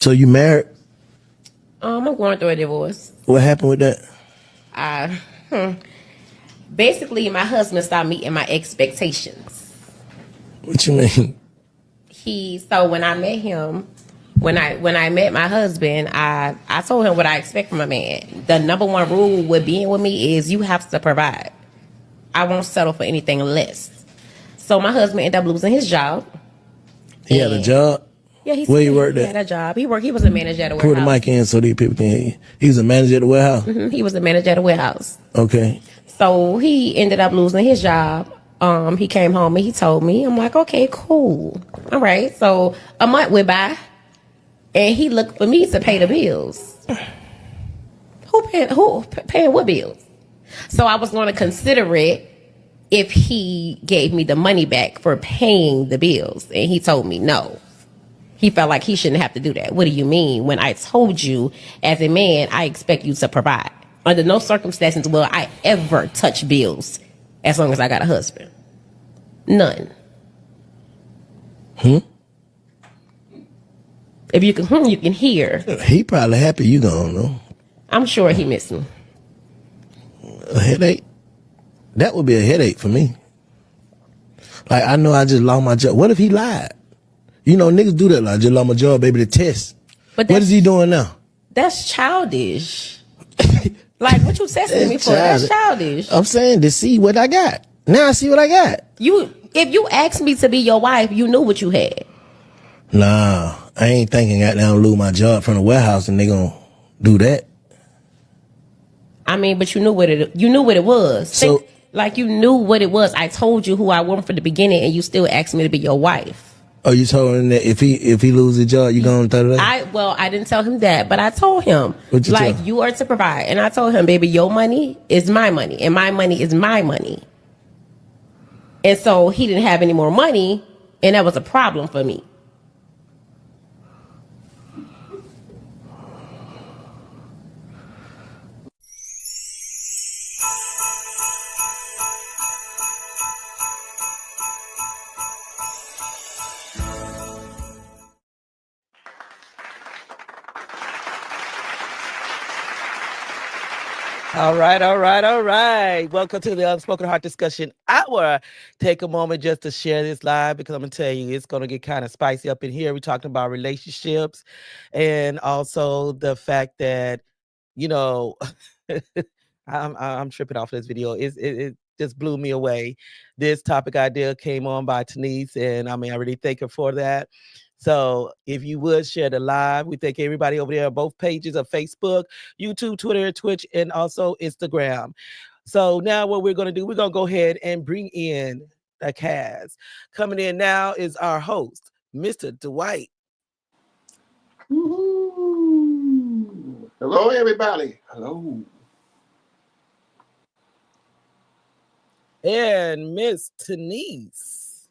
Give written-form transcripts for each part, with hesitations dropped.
So you married? I'm going through a divorce. What happened with that? Basically, my husband stopped meeting my expectations. What you mean? So when I met him, when I met my husband, I told him what I expect from a man. The number one rule with being with me is you have to provide. I won't settle for anything less. So my husband ended up losing his job. He had a job? Yeah, Where he worked he at? had a job. He was a manager at a Pull the warehouse. mic in so these people can hear you. He was a manager at the warehouse? He was a manager at a warehouse. Okay. So he ended up losing his job. He came home and he told me. I'm like, okay, cool. All right. So a month went by, and he looked for me to pay the bills. Who paying what bills? So I was going to consider it if he gave me the money back for paying the bills, and he told me no. He felt like he shouldn't have to do that. What do you mean? When I told you, as a man, I expect you to provide. Under no circumstances will I ever touch bills as long as I got a husband. None. If you can, you can hear. He probably happy you gone, though. I'm sure he missed me. A headache? That would be a headache for me. Like, I know I just lost my job. What if he lied? You know, niggas do that. Like, I just lost my job, baby, to test. But what is he doing now? That's childish. Like, what you testing me for? That's childish. I'm saying to see what I got. Now I see what I got. If you asked me to be your wife, you knew what you had. Nah, I ain't thinking I down lose my job from the warehouse and they gonna do that. I mean, but you knew what it was. So, like you knew what it was. I told you who I was from the beginning, and you still asked me to be your wife. Oh, you told him that if he loses his job, you gonna throw it away? I didn't tell him that, but I told him you are to provide, and I told him, baby, your money is my money, and my money is my money. And so he didn't have any more money, and that was a problem for me. All right. Welcome to the Unspoken Heart Discussion Hour. Take a moment just to share this live because I'm going to tell you, it's going to get kind of spicy up in here. We're talking about relationships and also the fact that, you know, I'm tripping off this video. It just blew me away. This topic idea came on by Denise, and I mean, I really thank her for that. So if you would share the live, we thank everybody over there on both pages of Facebook, YouTube, Twitter, Twitch, and also Instagram. So now what we're going to do, we're going to go ahead and bring in the cast. Coming in now is our host, Mr. Dwight. Woo-hoo. Hello, everybody. Hello. And Miss Denise.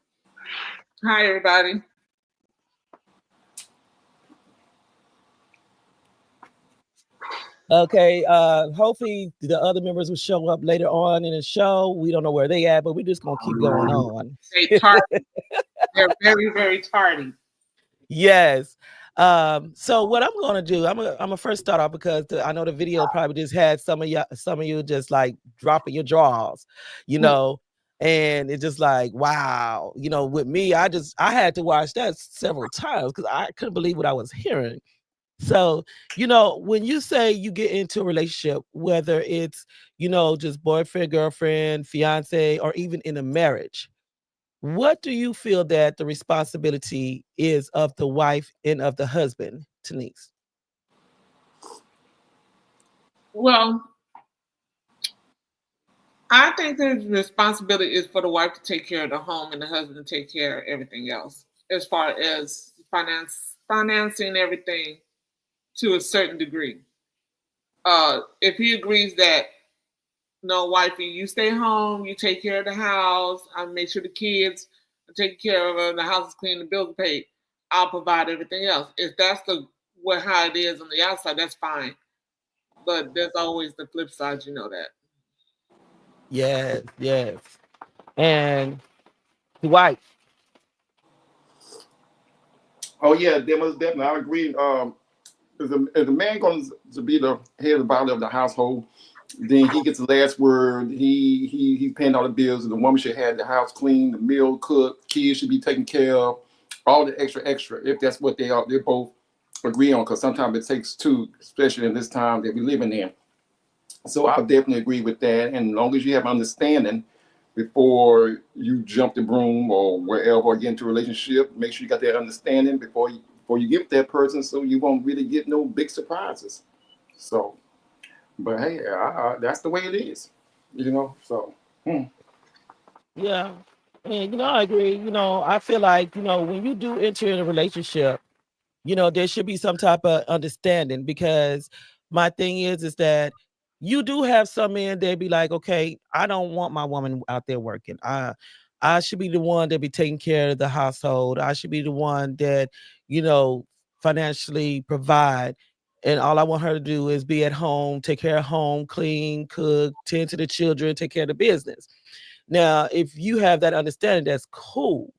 Hi, everybody. Okay, hopefully the other members will show up later on in the show. We don't know where they at, but we're just gonna keep going on. They're very, very tardy. Yes. So what I'm gonna do, I'm gonna first start off because I know the video probably just had some of you just like dropping your jaws, you know, and it's just like, wow, you know, with me, I had to watch that several times because I couldn't believe what I was hearing. So, you know, when you say you get into a relationship, whether it's, you know, just boyfriend, girlfriend, fiance, or even in a marriage, what do you feel that the responsibility is of the wife and of the husband, Denise? Well, I think the responsibility is for the wife to take care of the home and the husband to take care of everything else, as far as financing everything to a certain degree. If he agrees that, no, wifey, you stay home, you take care of the house, I make sure the kids are taken care of, the house is clean, the bills are paid, I'll provide everything else. If that's how it is on the outside, that's fine. But there's always the flip side, you know that. Yes. And Dwight. Oh yeah, definitely. I agree. is the man going to be the head of the body of the household? Then he gets the last word. He's paying all the bills, and the woman should have the house clean, the meal cooked, kids should be taken care of, all the extra. If that's what they both agree on, because sometimes it takes two, especially in this time that we're living in. So I'll definitely agree with that. And as long as you have understanding before you jump the broom or wherever or get into a relationship, make sure you got that understanding before you get with that person, so you won't really get no big surprises. So, but hey, that's the way it is, So, Yeah. And I agree. I feel like, when you do enter in a relationship, there should be some type of understanding, because my thing is that you do have some men that be like, okay, I don't want my woman out there working. I should be the one that be taking care of the household. I should be the one that, financially provide. And all I want her to do is be at home, take care of home, clean, cook, tend to the children, take care of the business. Now, if you have that understanding, that's cool.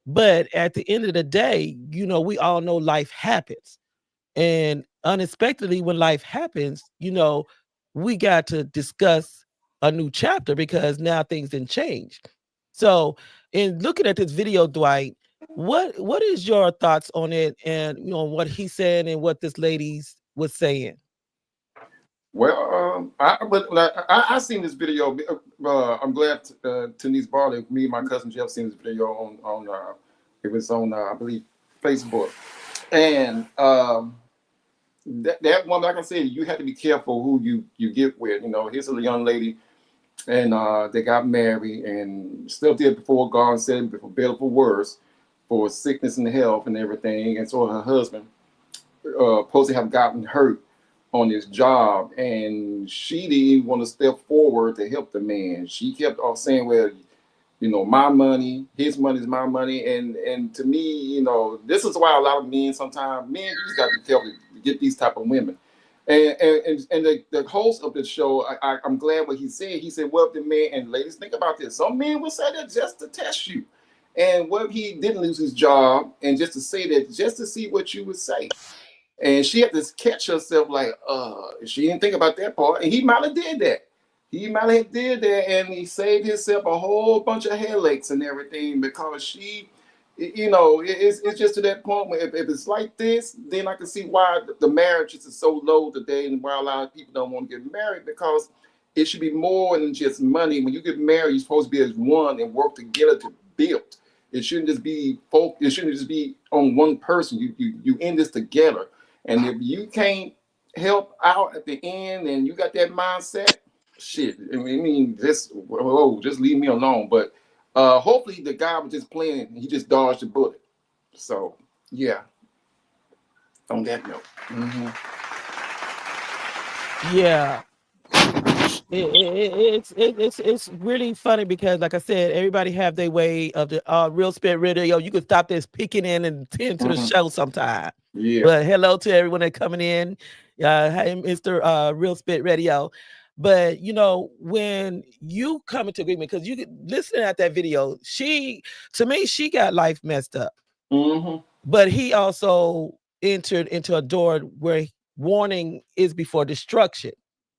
But at the end of the day, we all know life happens. And unexpectedly, when life happens, we got to discuss a new chapter, because now things didn't change. So, in looking at this video, Dwight, what is your thoughts on it, and what he said and what this lady was saying? well, I seen this video. I'm glad Denise brought it. Me and my cousin Jeff seen this video on it was on I believe Facebook, and that woman, like I said, you have to be careful who you get with. Here's a young lady, and they got married and still did before God said, for better for worse, for sickness and health and everything. And so her husband supposed to have gotten hurt on his job, and she didn't even want to step forward to help the man. She kept on saying, well, my money, his money is my money. And to me, this is why a lot of men, sometimes men, you just got to be careful to get these type of women. And the host of the show, I'm glad what he said. He said, well, if the man, and ladies, think about this. Some men will say that just to test you. And what if he didn't lose his job, and just to say that, just to see what you would say. And she had to catch herself like, she didn't think about that part. And he might have did that. He might have did that, and he saved himself a whole bunch of headaches and everything, because it's just to that point where if it's like this, then I can see why the marriages is so low today, and why a lot of people don't want to get married, because it should be more than just money. When you get married, you're supposed to be as one and work together to build. It shouldn't just be It shouldn't just be on one person. You end this together, and if you can't help out at the end, and you got that mindset, shit. I mean, just leave me alone. But hopefully the guy was just playing. He just dodged the bullet. So yeah. On that note. Mm-hmm. Yeah. It's really funny, because like I said, everybody have their way of the Real Spit Radio. You can stop this peeking in and tend to the show sometime. Yeah. But hello to everyone that coming in. Hey, Mr. Real Spit Radio. But when you come into agreement, because you listening at that video, to me she got life messed up. Mm-hmm. But he also entered into a door where warning is before destruction.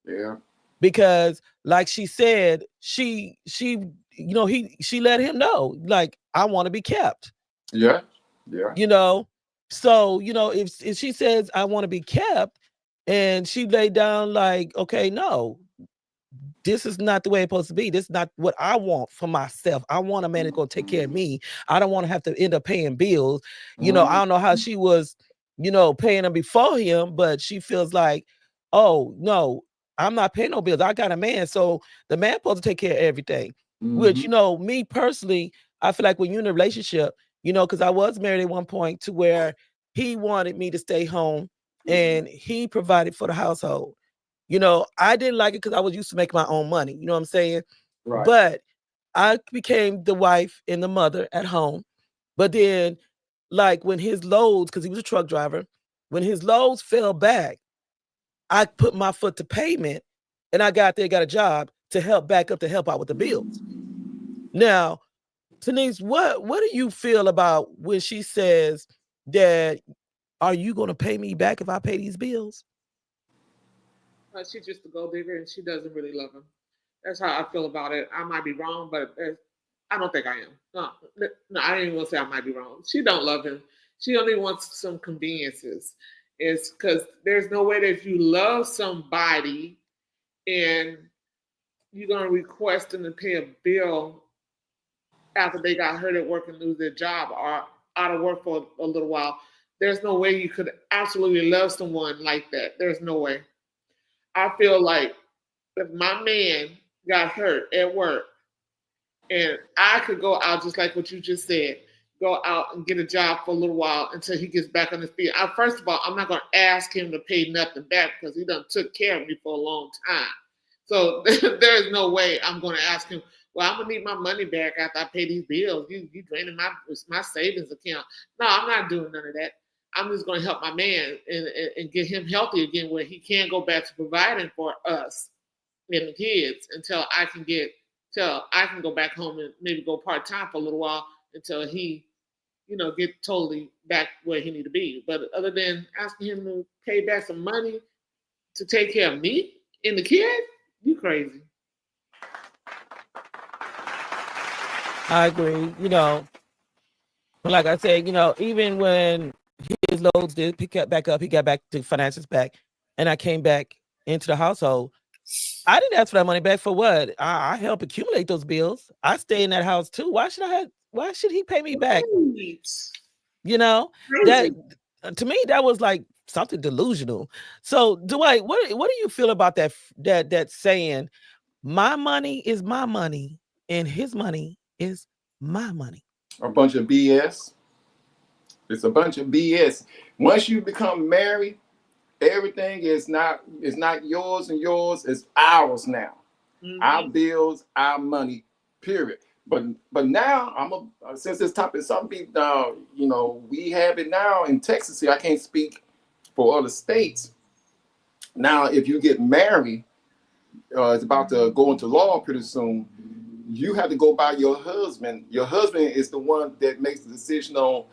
Yeah. Because like she said, she let him know, like, I want to be kept. Yeah. So if she says I want to be kept, and she laid down like, okay, no, this is not the way it's supposed to be. This is not what I want for myself. I want a man that's gonna take care of me. I don't want to have to end up paying bills. I don't know how she was, paying them before him, but she feels like, oh no, I'm not paying no bills. I got a man, so the man supposed to take care of everything. Mm-hmm. Which, me personally, I feel like when you're in a relationship, because I was married at one point to where he wanted me to stay home and he provided for the household. I didn't like it because I was used to make my own money. You know what I'm saying? Right. But I became the wife and the mother at home. But then, like, when his loads, because he was a truck driver, when his loads fell back, I put my foot to pavement, and I got a job to help out with the bills. Now, Denise, what do you feel about when she says that are you going to pay me back if I pay these bills? She's just a gold digger, and she doesn't really love him. That's how I feel about it. I might be wrong, but I don't think I am. No, I didn't even want to say I might be wrong. She don't love him. She only wants some conveniences. It's because there's no way that if you love somebody and you're gonna request them to pay a bill after they got hurt at work and lose their job or out of work for a little while. There's no way you could absolutely love someone like that. There's no way. I feel like if my man got hurt at work and I could go out just like what you just said, go out and get a job for a little while until he gets back on his feet. First of all, I'm not going to ask him to pay nothing back because he done took care of me for a long time. So there is no way I'm going to ask him, well, I'm going to need my money back after I pay these bills. You draining my savings account. No, I'm not doing none of that. I'm just going to help my man and get him healthy again where he can go back to providing for us and the kids until I can go back home and maybe go part-time for a little while until he, get totally back where he need to be. But other than asking him to pay back some money to take care of me and the kid, you crazy. I agree. Like I said, even when his loads did pick up back up, he got back to finances back, and I came back into the household. I didn't ask for that money back for what? I helped accumulate those bills. I stay in that house too. Why should he pay me back? That to me that was like something delusional. So Dwight, what do you feel about that saying, my money is my money and his money is my money? A bunch of BS. It's a bunch of BS. Once you become married, everything is not yours and yours, it's ours now. Mm-hmm. Our bills, our money, period. But now since this topic, some people, we have it now in Texas here. I can't speak for other states. Now, if you get married, it's about to go into law pretty soon. You have to go by your husband. Your husband is the one that makes the decision on,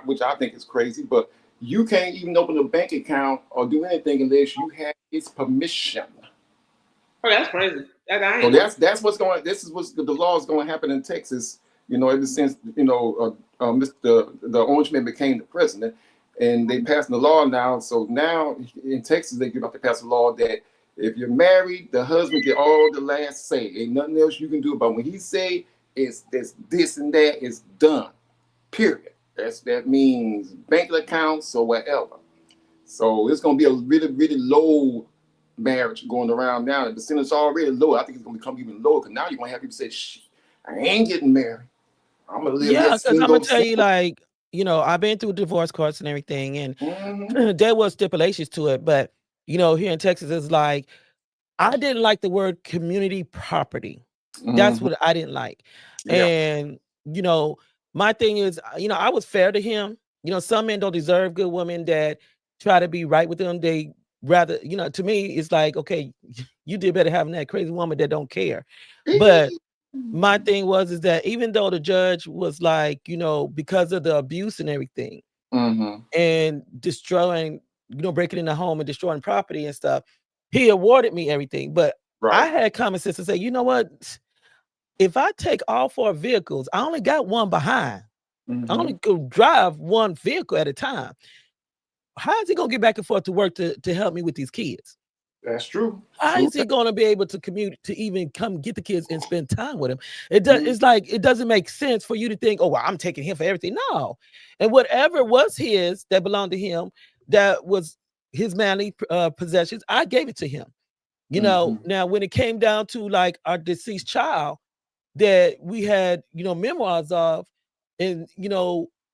which I think is crazy, but you can't even open a bank account or do anything unless you have his permission. Oh, that's crazy. So that's what's going. This is what the law is going to happen in Texas. Ever since the Orange Man became the president, and they passed the law now. So now in Texas they about to pass a law that if you're married, the husband get all the last say. Ain't nothing else you can do. But when he say it's this and that, it's done. Period. That means bank accounts or whatever. So it's going to be a really, really low marriage going around now. The percentage is already low. I think it's going to become even lower because now you're going to have people say, "Shh, I ain't getting married. I'm going to live." Yeah, because I'm going to tell you, like, I've been through divorce courts and everything, and there was stipulations to it. But, here in Texas, it's like, I didn't like the word community property. That's what I didn't like. Yeah. And, my thing is, I was fair to him. Some men don't deserve good women that try to be right with them. They rather, to me, it's like, okay, you did better having that crazy woman that don't care. But my thing is that even though the judge was like, because of the abuse and everything and destroying, breaking in the home and destroying property and stuff, he awarded me everything. But I had common sense to say, you know what? If I take all 4 vehicles, I only got one behind. I only could drive one vehicle at a time. How is he going to get back and forth to work to help me with these kids? That's true. How is he going to be able to commute to even come get the kids and spend time with them? It's like, it doesn't make sense for you to think, oh, well, I'm taking him for everything. No. And whatever was his that belonged to him, that was his manly possessions, I gave it to him. Now when it came down to like our deceased child that we had, memoirs of, and,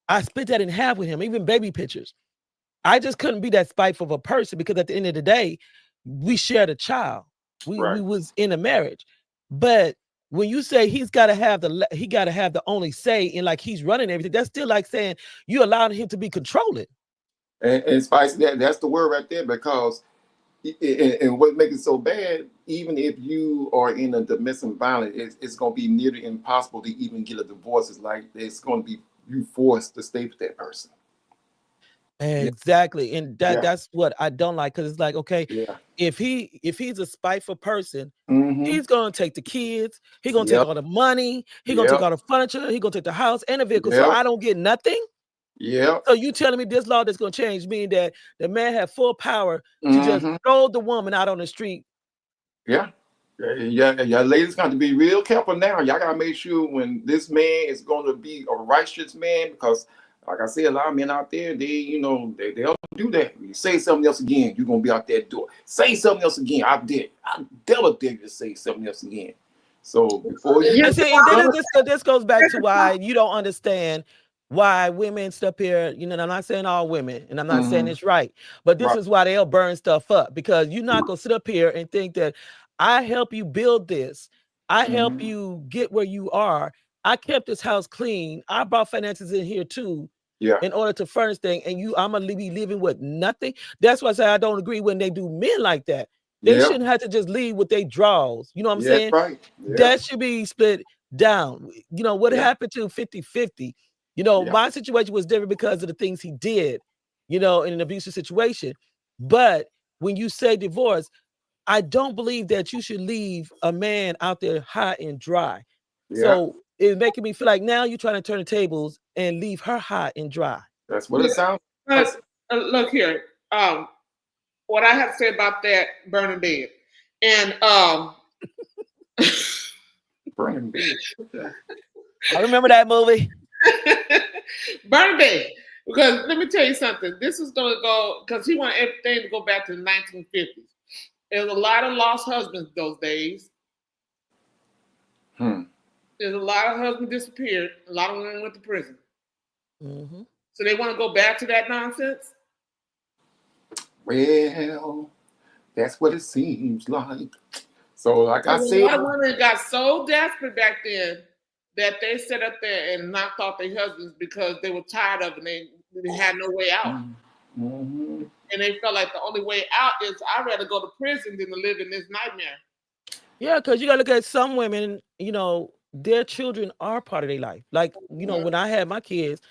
I split that in half with him, even baby pictures. I just couldn't be that spiteful of a person because at the end of the day, we shared a child. We was in a marriage. But when you say he's got to have the only say in like he's running everything, that's still like saying you allowed him to be controlling. And Spice, that's the word right there, because and what makes it so bad, even if you are in a domestic violence, it's going to be nearly impossible to even get a divorce. It's like it's going to be you forced to stay with that person. Exactly. And Yeah. that's what I don't like, because it's like, okay, Yeah. if he's a spiteful person, Mm-hmm. he's gonna take the kids, he's gonna take Yep. all the money, he's gonna take Yep. all the furniture, he's gonna take the house and the vehicle. So Yep. I don't get nothing. Yep. So you telling me this law that's gonna change, meaning that the man have full power to just Mm-hmm. throw the woman out on the street? Yeah. Yeah, ladies got to be real careful now. Y'all gotta make sure when this man is going to be a righteous man, because, like I said, a lot of men out there, they'll do that. You say something else again, you're gonna be out that door. Say something else again. I never dare to say something else again. So before you, And see, and then this goes back to why you don't understand why women step here. You know, and I'm not saying all women, and I'm not saying it's right, but this Right. is why they'll burn stuff up, because you're not gonna sit up here and think that I help you build this, I help you get where you are. I kept this house clean. I brought finances in here too, Yeah. in order to furnish things, and I'm gonna be living with nothing. That's why I say I don't agree when they do men like that. They Yeah. shouldn't have to just leave with their draws. You know what I'm Yeah. saying? Right. Yeah. That should be split down. You know, what Yeah. happened to 50-50? You know, Yeah. my situation was different because of the things he did, you know, in an abusive situation. But when you say divorce, I don't believe that you should leave a man out there high and dry. Yeah. So it's making me feel like now you're trying to turn the tables and leave her high and dry. That's what it sounds like. Look here. What I have to say about that burning bed, and Burning bed. I remember that movie. burning bed. Because let me tell you something. This is going to go, because he wanted everything to go back to the 1950s. There's a lot of lost husbands those days. There's a lot of husbands disappeared. A lot of women went to prison. So they want to go back to that nonsense? Well, that's what it seems like. So, like I A said, lot of women got so desperate back then that they sat up there and knocked off their husbands because they were tired of it and they had no way out. And they felt like the only way out is I'd rather go to prison than to live in this nightmare. Yeah, because you got to look at some women, you know, their children are part of their life. Like, you know, when I had my kids,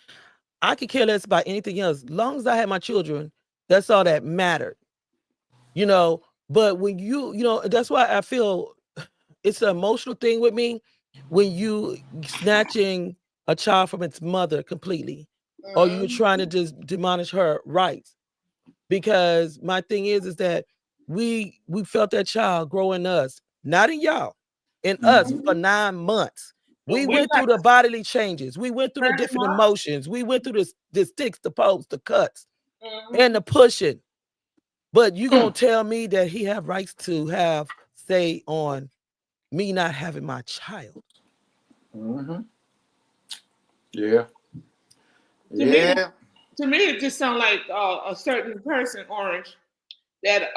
I could care less about anything else. As long as I had my children, that's all that mattered. You know, but when you know, that's why I feel it's an emotional thing with me when you snatching a child from its mother completely, or you trying to just demolish her rights. Because my thing is that we felt that child growing us, not in y'all, in us for 9 months. We went through the bodily changes. We went through the different emotions. We went through the sticks, the pokes, the cuts, and the pushing. But you gonna tell me that he have rights to have say on me not having my child? Yeah. To me, it just sounds like a certain person, Orange, that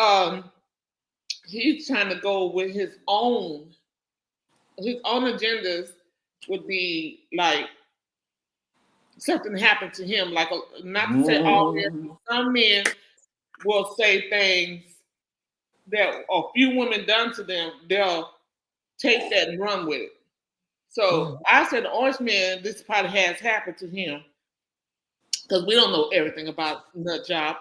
he's trying to go with his own agendas would be like something happened to him. Like, not to say all men, some men will say things that a few women done to them, they'll take that and run with it. So I said the Orange Man, this probably has happened to him, because we don't know everything about the job.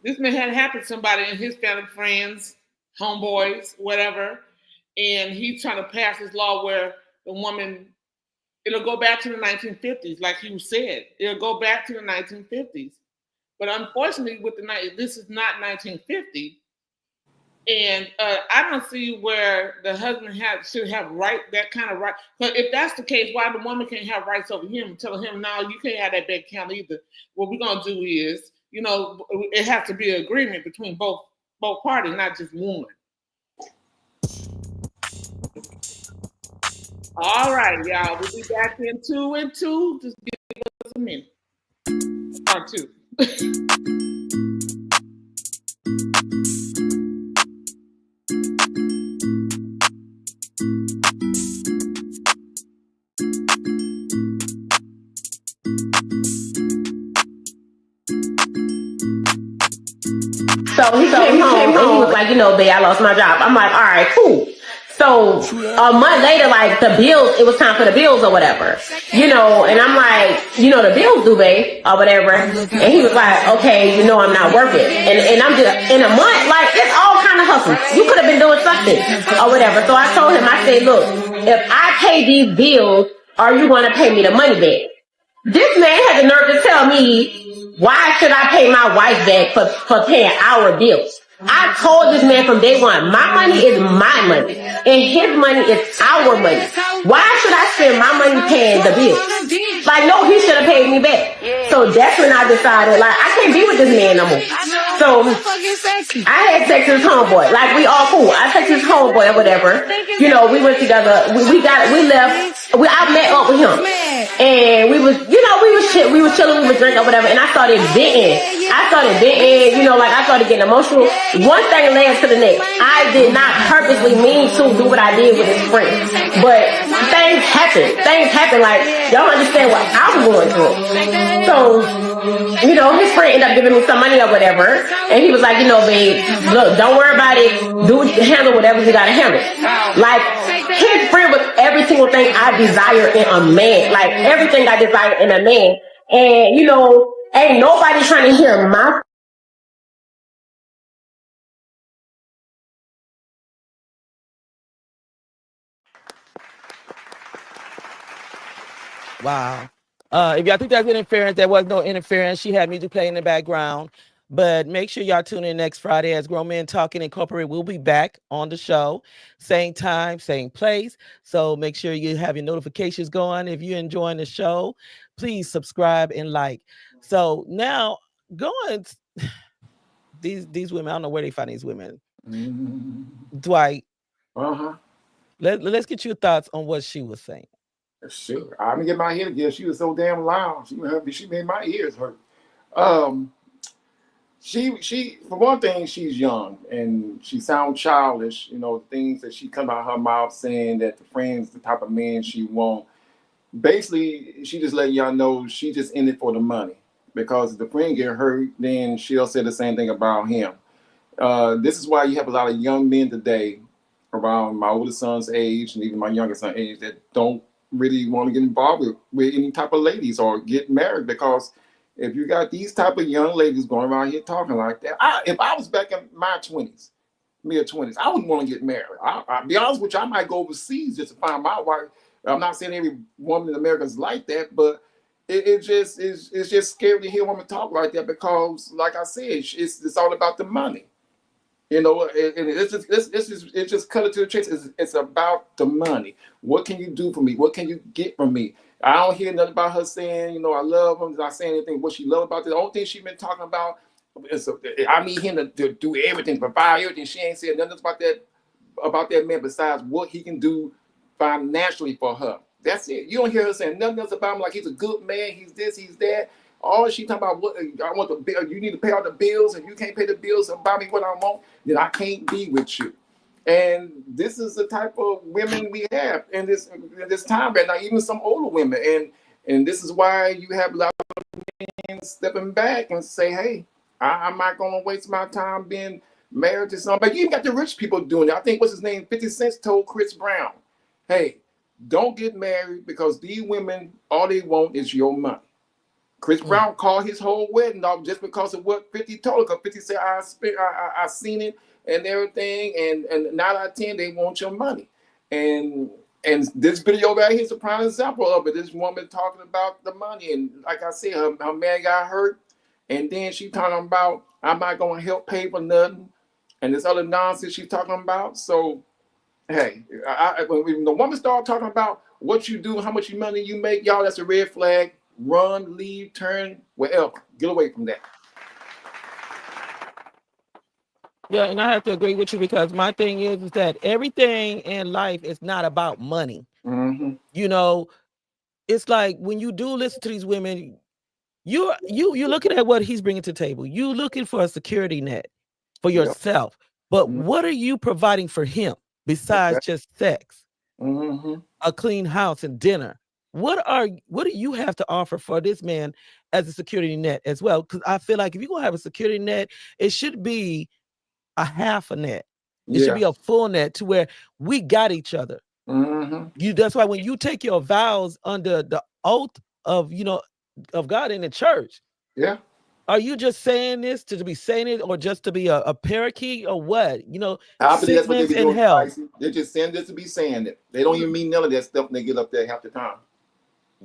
This may have happened to somebody in his family, friends, homeboys, whatever, and he's trying to pass this law where the woman, it'll go back to the 1950s, like you said. It'll go back to the 1950s. But unfortunately, this is not 1950. And I don't see where the husband should have that kind of right. But if that's the case, why the woman can't have rights over him and tell him, no, you can't have that bank account either. What we're going to do is, you know, it has to be an agreement between both parties, not just one. All right, y'all. We'll be back in 2 and 2. Just give us a minute. Part 2. So he came home and he was like, you know, babe, I lost my job. I'm like, all right, cool. So a month later, like the bills, it was time for the bills or whatever, you know, and I'm like, you know, the bills due, babe, or whatever. And he was like, okay, you know, I'm not working. And I'm just, in a month, like, it's all kind of hustles. You could have been doing something or whatever. So I told him, I said, look, if I pay these bills, are you going to pay me the money back? This man had the nerve to tell me, why should I pay my wife back for paying our bills? I told this man from day one, my money is my money, and his money is our money. Why should I spend my money paying the bills? Like, no, he should have paid me back. So that's when I decided, like, I can't be with this man no more. So I had sex with his homeboy. Like, we all cool. I texted his homeboy or whatever. You know, we went together. We left. I met up with him. And we was chilling, we was drinking or whatever, and I started venting, you know, like I started getting emotional. One thing led to the next. I did not purposely mean to do what I did with his friend, but things happen, like, y'all understand what I was going through. So, you know, his friend ended up giving me some money or whatever, and he was like, you know, babe, look, don't worry about it, handle whatever you gotta handle. Like, his friend was every single thing I desire in a man, like everything I desire in a man. And, you know, ain't nobody trying to hear my Wow. If y'all think that's interference, there was no interference. She had music playing in the background. But make sure y'all tune in next Friday as Grown Men Talking Incorporated. We'll be back on the show. Same time, same place. So make sure you have your notifications going. If you're enjoying the show, please subscribe and like. So now, going, these women, I don't know where they find these women. Dwight, let's get your thoughts on what she was saying. Sure. I'm gonna get my head again. She was so damn loud. She made my ears hurt. She for one thing, she's young and she sounds childish. You know, things that she come out her mouth saying that the friend's the type of man she want. Basically, she just letting y'all know she just in it for the money. Because if the friend get hurt, then she'll say the same thing about him. This is why you have a lot of young men today around my older son's age and even my younger son's age that don't really want to get involved with any type of ladies or get married, because if you got these type of young ladies going around here talking like that, if I was back in my 20s, mid-20s, I wouldn't want to get married. I'll be honest with you, I might go overseas just to find my wife. I'm not saying every woman in America is like that, but it's just scary to hear a woman talk like that because, like I said, it's all about the money. You know, and it's just cut it to the chase. It's about the money. What can you do for me? What can you get from me? I don't hear nothing about her saying, you know, I love him. Not saying anything. What she love about this. The only thing she been talking about is I need him to do everything, provide everything. She ain't said nothing about that man besides what he can do financially for her. That's it. You don't hear her saying nothing else about him. Like he's a good man. He's this. He's that. All she talking about, what I want the bill. You need to pay all the bills, and you can't pay the bills and buy me what I want, then I can't be with you. And this is the type of women we have in this time right now. Even some older women, and this is why you have a lot of men stepping back and say, "Hey, I'm not gonna waste my time being married to somebody." But you even got the rich people doing it. I think what's his name, 50 Cent told Chris Brown, "Hey, don't get married because these women all they want is your money." Chris Brown called his whole wedding off just because of what 50 told her. Because 50 said, I seen it and everything, and 9 out of 10, they want your money. And this video right here is a prime example of it. This woman talking about the money. And like I said, her man got hurt. And then she talking about, I'm not going to help pay for nothing. And this other nonsense she's talking about. So, hey, when the woman start talking about what you do, how much money you make, y'all, that's a red flag. Run, leave, turn, wherever. Get away from that. Yeah, and I have to agree with you because my thing is that everything in life is not about money. Mm-hmm. You know, it's like when you do listen to these women, you're looking at what he's bringing to the table. You looking for a security net for yourself. But what are you providing for him besides just sex, a clean house and dinner? What do you have to offer for this man as a security net as well? Because I feel like if you're gonna have a security net, it should be a half a net. It should Yeah. be a full net to where we got each other. Mm-hmm. That's why when you take your vows under the oath of of God in the church, Yeah. are you just saying this to be saying it, or just to be a parakeet, or what? I believe that's what they Sickness be and doing, health. Spicy. They're just saying this to be saying it. They don't even mean none of that stuff when they get up there half the time.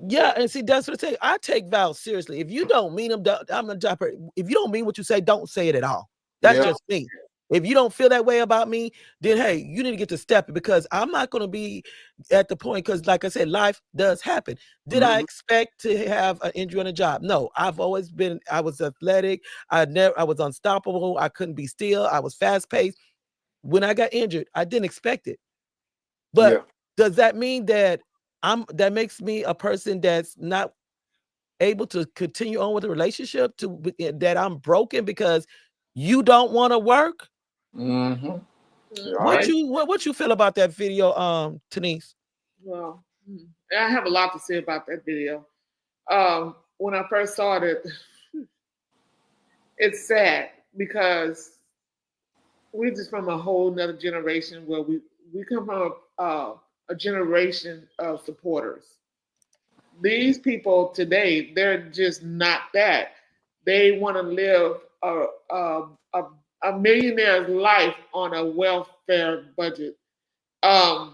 Yeah, and see, that's what I say. I take vows seriously. If you don't mean them, I'm a jumper. If you don't mean what you say, don't say it at all. That's Yeah. just me. If you don't feel that way about me, then hey, you need to get to stepping, because I'm not going to be at the point, because like I said, life does happen. Did I expect to have an injury on a job? No, I was athletic. I was unstoppable. I couldn't be still. I was fast paced. When I got injured, I didn't expect it. But Yeah. does that mean that that makes me a person that's not able to continue on with a relationship, that I'm broken because you don't want to work? Mm-hmm. All What right. you feel about that video, Tanise? Well, I have a lot to say about that video. When I first saw it, it's sad because we're just from a whole nother generation where we come from a generation of supporters. These people today, they're just not that. They want to live a millionaire's life on a welfare budget. I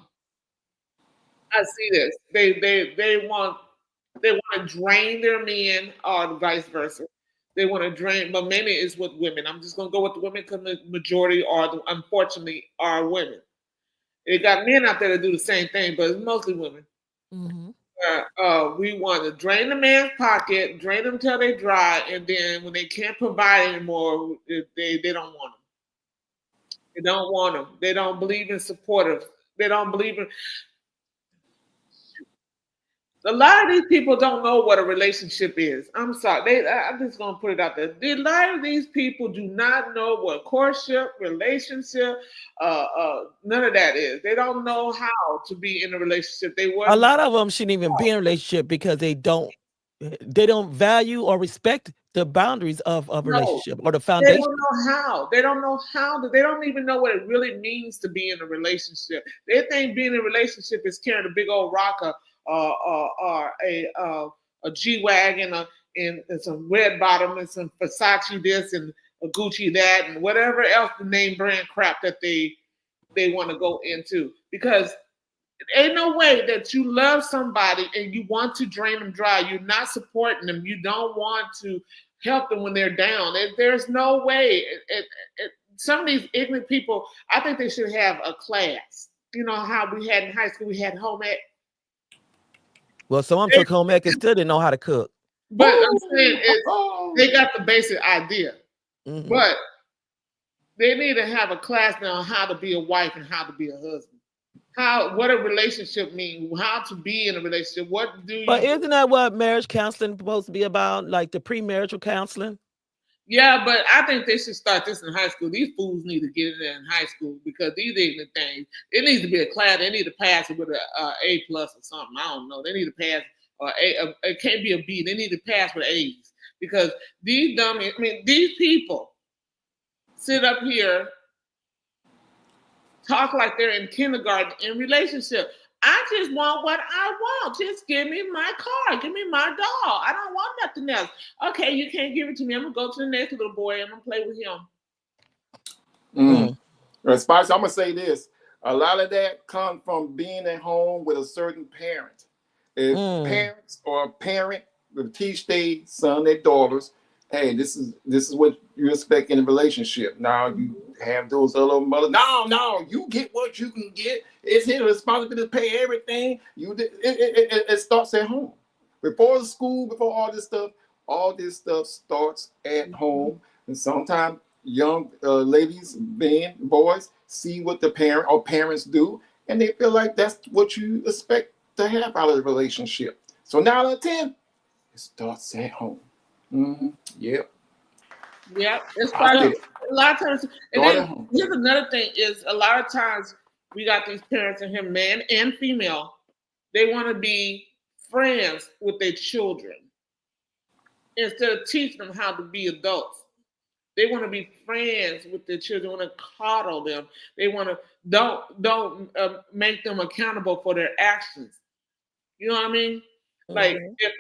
see this. They want to drain their men, or vice versa. They want to drain, but mainly it's with women. I'm just gonna go with the women because the majority unfortunately are women. They got men out there that do the same thing, but it's mostly women. We want to drain the man's pocket, drain them till they dry, and then when they can't provide anymore, they don't want them. They don't want them. They don't believe in supportive. They don't believe in. A lot of these people don't know what a relationship is. I'm sorry. I'm just gonna put it out there. A lot of these people do not know what courtship, relationship, none of that is. They don't know how to be in a relationship. A lot of them shouldn't even be in a relationship because they don't value or respect the boundaries of a relationship, or the They foundation. don't know how. They don't know how. They don't even know what it really means to be in a relationship. They think being in a relationship is carrying a big old rocker, or a G wagon, and some red bottom, and some Versace this, and a Gucci that, and whatever else the name brand crap that they want to go into. Because ain't no way that you love somebody and you want to drain them dry. You're not supporting them. You don't want to help them when they're down. There's no way. Some of these ignorant people, I think they should have a class. You know how we had in high school, we had home ec. Well, some of them took home ec and still didn't know how to cook. But I'm saying they got the basic idea. But they need to have a class now on how to be a wife and how to be a husband. What a relationship means, how to be in a relationship. What do you? But isn't that what marriage counseling supposed to be about? Like the premarital counseling? Yeah, but I think they should start this in high school. These fools need to get in there in high school, because these ignorant things. It needs to be a class. They need to pass it with a A plus or something. I don't know. They need to pass it can't be a B. They need to pass with A's, because these dummies. I mean, these people sit up here, talk like they're in kindergarten in relationship. I just want what I want. Just give me my car. Give me my doll. I don't want nothing else. Okay, you can't give it to me. I'm going to go to the next little boy. I'm going to play with him. Spice, I'm going to say this. A lot of that comes from being at home with a certain parent. If parents or a parent will teach their son, their daughters, hey, this is what you expect in a relationship. Now you have those other mothers. No, you get what you can get. It's his responsibility to pay everything. It starts at home. Before the school, before all this stuff starts at home. And sometimes young ladies, men, boys see what the parents do, and they feel like that's what you expect to have out of the relationship. So 9 out of 10, it starts at home. Yep. It's a lot of times. And then here's another thing: is a lot of times we got these parents in here, man and female. They want to be friends with their children instead of teaching them how to be adults. They want to be friends with their children. Want to coddle them. They want to don't make them accountable for their actions. You know what I mean? Like if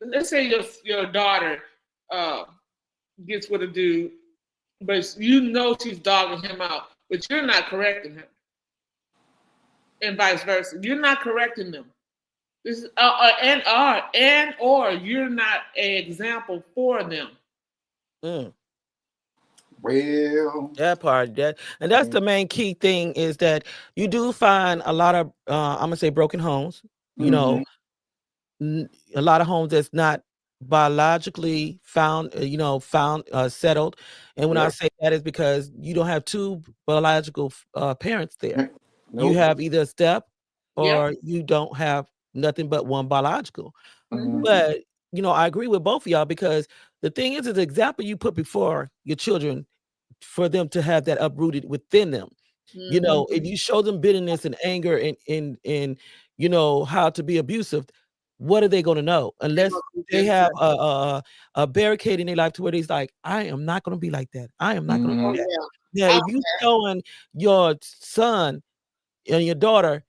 let's say your daughter gets with a dude, but you know she's dogging him out, but you're not correcting him, and vice versa. You're not correcting them. This is or you're not an example for them. Well, That part, and that's the main key thing is that you do find a lot of I'm gonna say broken homes. You know, a lot of homes that's not biologically found settled, and when I say that is because you don't have two biological parents there. Nope. You have either a step or Yep. you don't have nothing but one biological. Mhm. But I agree with both of y'all because the thing is the example you put before your children for them to have that uprooted within them. If you show them bitterness and anger and how to be abusive, what are they going to know unless they have a barricade in their life to where they's like, I am not going to be like that. I am not going to do that. Now, if you showing your son and your daughter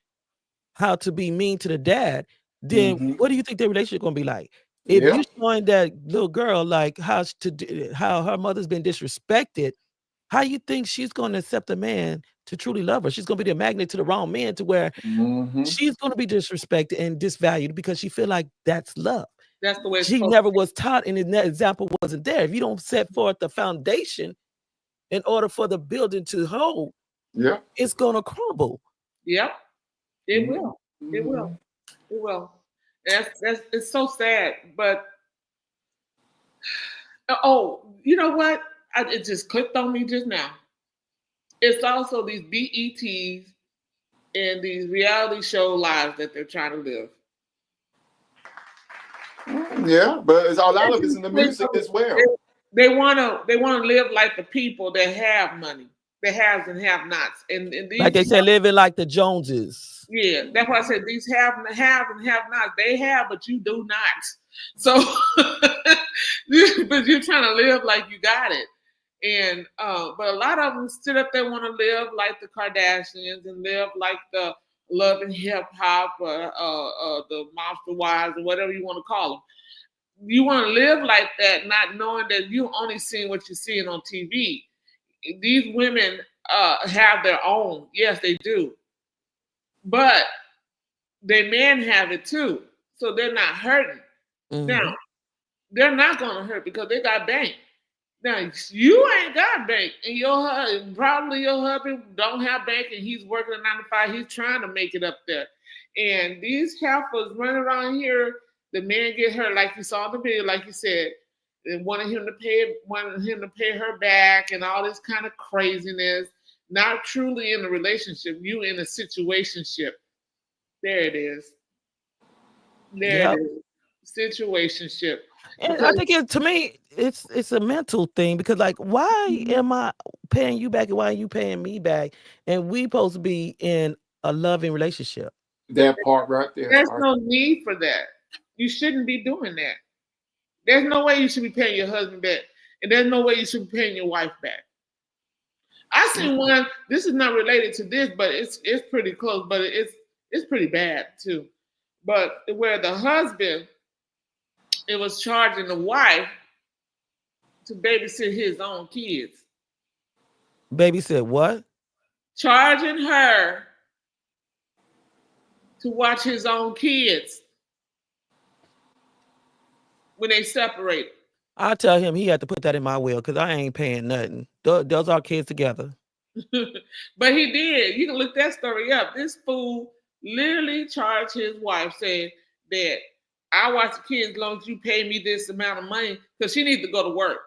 how to be mean to the dad, then what do you think their relationship going to be like? If you showing that little girl like how her mother's been disrespected, how you think she's going to accept a man to truly love her? She's going to be the magnet to the wrong man to where she's going to be disrespected and disvalued because she feel like that's love. That's the way she never was taught, and that example wasn't there. If you don't set forth the foundation in order for the building to hold, it's going to crumble. Yep, it will. It will. It will. It's so sad, but you know what? It just clicked on me just now. It's also these BETs and these reality show lives that they're trying to live. Yeah, but it's a lot of it's in the music as well. They want to live like the people that have money, the haves and have-nots, and these, like they say, living like the Joneses. Yeah, that's why I said these have and have-nots. They have, but you do not. So, but you're trying to live like you got it. And but a lot of them stood up there want to live like the Kardashians and live like the Love and Hip Hop or the Monster Wives or whatever you want to call them. You want to live like that, not knowing that you only seeing what you're seeing on TV. These women have their own. Yes, they do. But their men have it too. So they're not hurting. Now, they're not going to hurt because they got bank. Now, you ain't got bank, and probably your husband don't have bank, and he's working a 9 to 5. He's trying to make it up there. And these heifers running around here, the men get hurt, like you saw in the video, like you said, and wanted him to pay her back, and all this kind of craziness. Not truly in a relationship, you in a situationship. There it is. There it is. Situationship. And I think to me, it's a mental thing because like, why am I paying you back and why are you paying me back? And we supposed to be in a loving relationship. That part right there. There's no need for that. You shouldn't be doing that. There's no way you should be paying your husband back, and there's no way you should be paying your wife back. I seen one. This is not related to this, but it's pretty close. But it's pretty bad too. But where the husband, it was charging the wife to babysit his own kids. Babysit what? Charging her to watch his own kids when they separate. I tell him he had to put that in my will because I ain't paying nothing. Those are kids together. But he did. You can look that story up. This fool literally charged his wife, saying that I watch the kids as long as you pay me this amount of money, because she needs to go to work.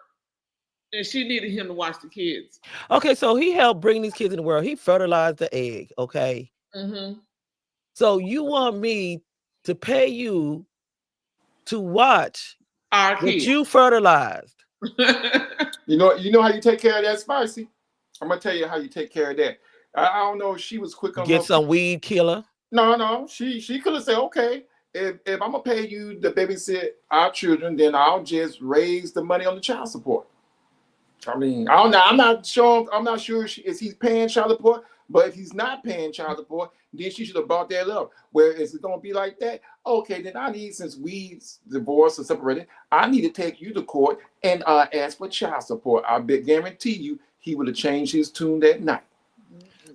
And she needed him to watch the kids. Okay, so he helped bring these kids in the world. He fertilized the egg, okay? So you want me to pay you to watch our what kids you fertilized? You know how you take care of that, Spicy? I'm gonna tell you how you take care of that. I don't know if she was quick on get some weed killer. No, she could have said, okay, if I'm gonna pay you to babysit our children, then I'll just raise the money on the child support. I mean, I don't know. I'm not sure. I'm not sure is he paying child support. But if he's not paying child support, then she should have brought that up. Where is it going to be like that? Okay, then I need, since we divorced or separated, I need to take you to court and ask for child support. Guarantee you, he would have changed his tune that night.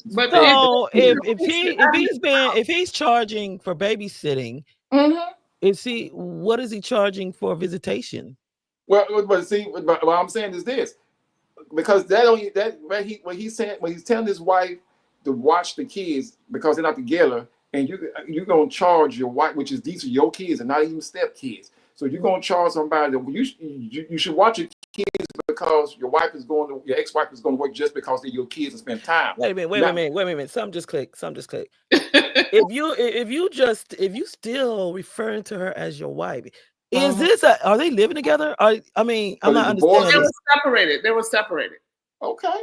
But So if he's charging for babysitting, what is he charging for visitation? Well, but see, what I'm saying is this, because when he's telling his wife to watch the kids because they're not together, and you're gonna charge your wife, which is these are your kids and not even step kids. So you're gonna charge somebody that you should watch your kids because your ex-wife is going to work just because they're your kids and spend time. Wait a minute. Something just click. if you still referring to her as your wife, are they living together? I'm not understanding. They were separated. Okay.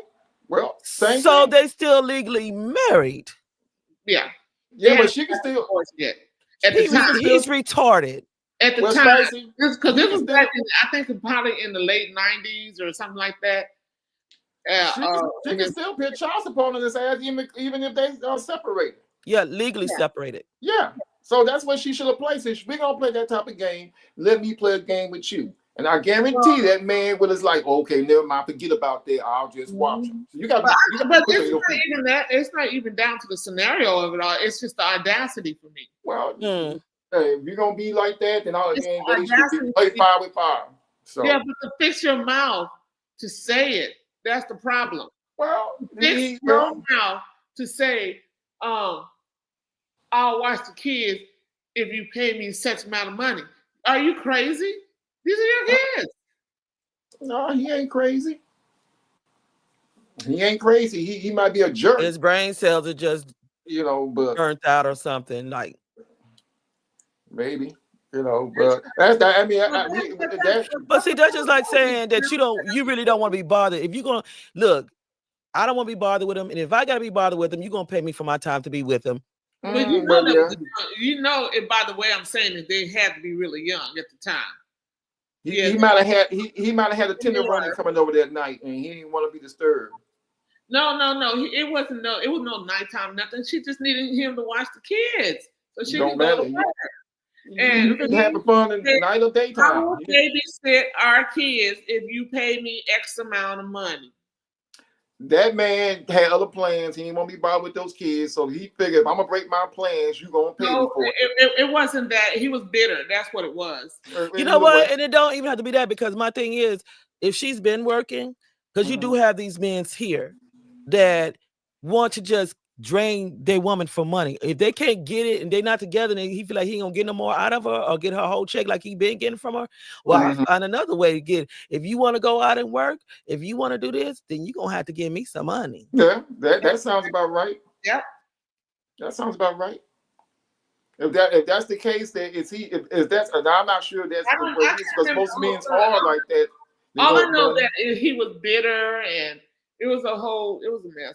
Well, so they still legally married. Yeah. Yeah, but she can still. At the time, he's retarded. At the time, because this was back in, I think probably in the late 90s or something like that. She can still pay child support on this ass, even if they are separated. Yeah, legally separated. Yeah. So that's what she should have played. Since we're going to play that type of game, let me play a game with you. And I guarantee that man was like, okay, never mind, forget about that. I'll just watch him. So you got but it's not even that. It's not even down to the scenario of it all. It's just the audacity for me. Well, hey, if you're going to be like that, then all again, they should play fire with fire. So. Yeah, but to fix your mouth to say it, that's the problem. Well, fix your mouth to say, I'll watch the kids if you pay me such amount of money. Are you crazy? These are your kids. No, he ain't crazy. He ain't crazy. He might be a jerk. His brain cells are just, but burnt out or something, like. Maybe, but that's that. I mean, but see, that's just like saying that you really don't want to be bothered. If you're gonna look, I don't want to be bothered with him, and if I gotta be bothered with him, you're gonna pay me for my time to be with him. Well, by the way I'm saying that they had to be really young at the time. He might have had a tender running coming over that night, and he didn't want to be disturbed. No. It was no nighttime, nothing. She just needed him to watch the kids, so she could go to work. And you can have fun in the night or daytime. I will babysit our kids if you pay me X amount of money. That man had other plans. He didn't want to be bothered with those kids, so he figured if I'm gonna break my plans, you're gonna pay me for it. It wasn't that. He was bitter. That's what it was. You know what? And it don't even have to be that, because my thing is, if she's been working, because you do have these men here that want to just drain their woman for money. If they can't get it and they're not together, and he feel like he ain't gonna get no more out of her or get her whole check like he been getting from her, well, I find another way to get it. If you want to go out and work, if you want to do this, then you're gonna have to give me some money. Yeah, that sounds about right. Yeah, that sounds about right. If that's the case, then if that's, and I'm not sure that's the way it is, because most men are like that. All I know that he was bitter, and it was a mess.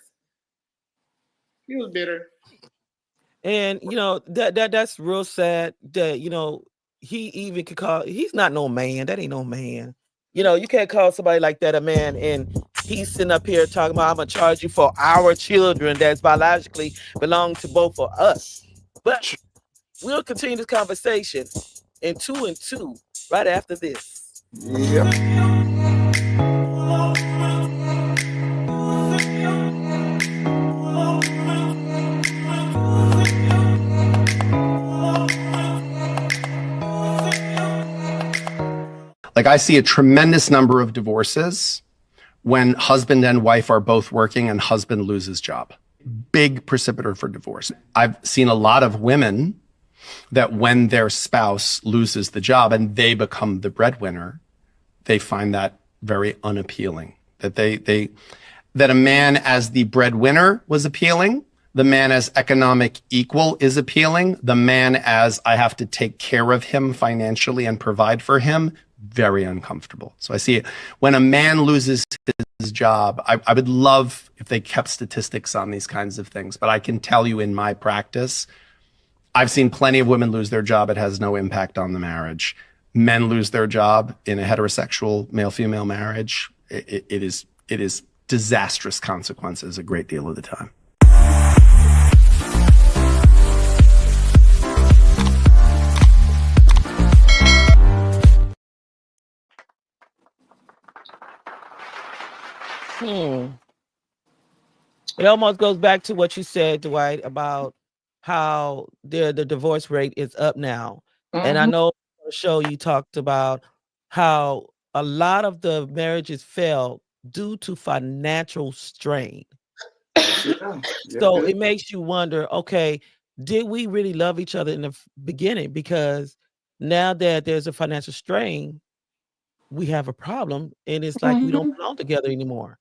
He was bitter. And that's real sad that he even could call, he's not no man. That ain't no man. You can't call somebody like that a man, and he's sitting up here talking about, I'm gonna charge you for our children that's biologically belong to both of us. But we'll continue this conversation in 2 and 2 right after this. Yeah. Like, I see a tremendous number of divorces when husband and wife are both working and husband loses job. Big precipitator for divorce. I've seen a lot of women that when their spouse loses the job and they become the breadwinner, they find that very unappealing. That that a man as the breadwinner was appealing. The man as economic equal is appealing. The man as I have to take care of him financially and provide for him, very uncomfortable. So I see it. When a man loses his job, I would love if they kept statistics on these kinds of things, but I can tell you in my practice, I've seen plenty of women lose their job. It has no impact on the marriage. Men lose their job in a heterosexual male-female marriage. it is disastrous consequences a great deal of the time. It almost goes back to what you said, Dwight, about how the divorce rate is up now. And I know on the show you talked about how a lot of the marriages fail due to financial strain. So it makes you wonder, okay, did we really love each other in the beginning? Because now that there's a financial strain, we have a problem, and it's like we don't belong together anymore.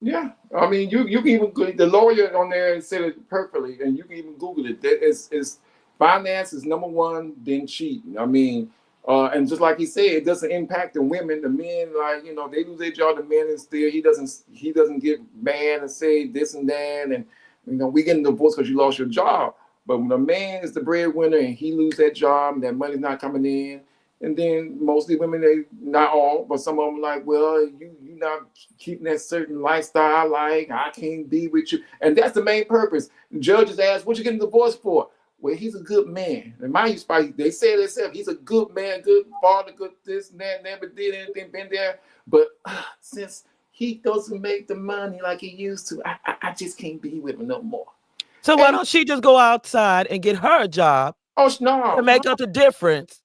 Yeah, I mean, you can even the lawyer on there said it perfectly, and you can even Google it. That is finance is number one, then cheating. I mean, and just like he said, it doesn't impact the women. The men, like they lose their job. The men is still he doesn't get mad and say this and that, and we getting divorced because you lost your job. But when a man is the breadwinner and he lose that job, and that money's not coming in. And then mostly women, they not all, but some of them like, well, you not keeping that certain lifestyle. Like I can't be with you, and that's the main purpose. The judges ask, "What you getting divorced for?" Well, he's a good man. And mind you, Spike, they say themselves, he's a good man, good father, good this and that, never did anything, been there. But since he doesn't make the money like he used to, I just can't be with him no more. So why don't she just go outside and get her a job? Oh no, to make up the difference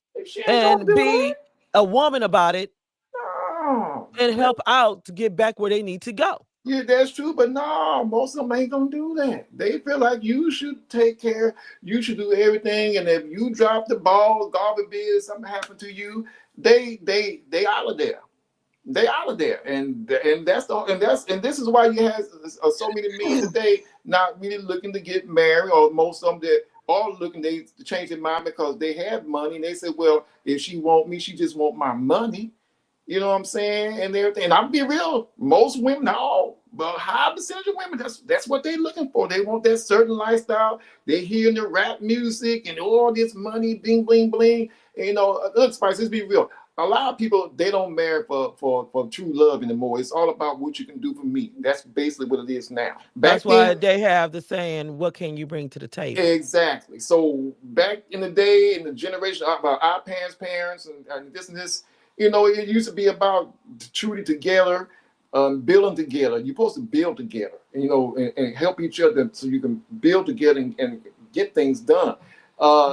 and be a woman about it and help out to get back where they need to go. Yeah, that's true, but no, most of them ain't gonna do that. They feel like you should take care, you should do everything, and if you drop the ball, God forbid something happened to you, they out of there. They out of there, and this is why you have so many men today not really looking to get married, or most of them that are looking to change their mind because they have money, and they say, well, if she want me, she just want my money. You know what I'm saying? And everything. And I'll be real, most women, not all, but a high percentage of women, that's what they're looking for. They want that certain lifestyle. They hearing the rap music and all this money, bling, bling, bling. And, look, Spice, let's be real. A lot of people, they don't marry for true love anymore. It's all about what you can do for me. That's basically what it is now. That's why they have the saying, what can you bring to the table? Exactly. So back in the day, in the generation about our parents and this, it used to be about truly together, building together. You're supposed to build together, and help each other so you can build together and get things done.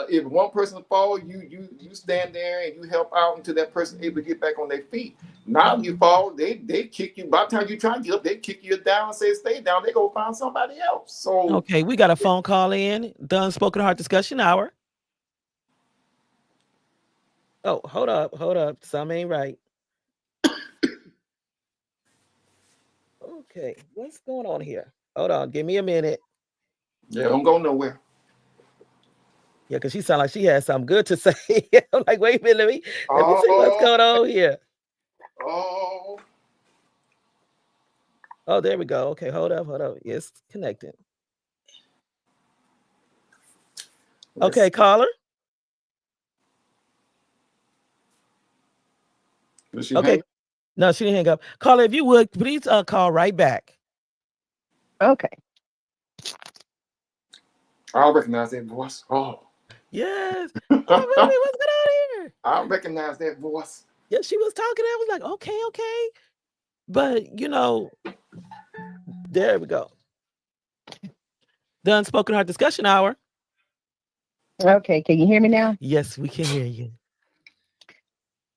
If one person falls, you stand there and you help out until that person able to get back on their feet. Now you fall, they kick you. By the time you try to get up, they kick you down and say stay down. They go find somebody else. So okay, we got a phone call in. The Unspoken Heart Discussion Hour. Oh, hold up. Something ain't right. Okay, what's going on here? Hold on, give me a minute. Yeah, don't go nowhere. Yeah, because she sounded like she had something good to say. I'm like, wait a minute, let me see what's going on here. Oh, there we go. Okay, hold up. It's connecting. Okay, caller. Okay. No, she didn't hang up. Caller, if you would, please call right back. Okay. I recognize that voice. Oh. Yes. Oh, what's going on here? I recognize that voice. Yeah, she was talking. I was like, okay. But, there we go. The Unspoken Heart Discussion Hour. Okay, can you hear me now? Yes, we can hear you.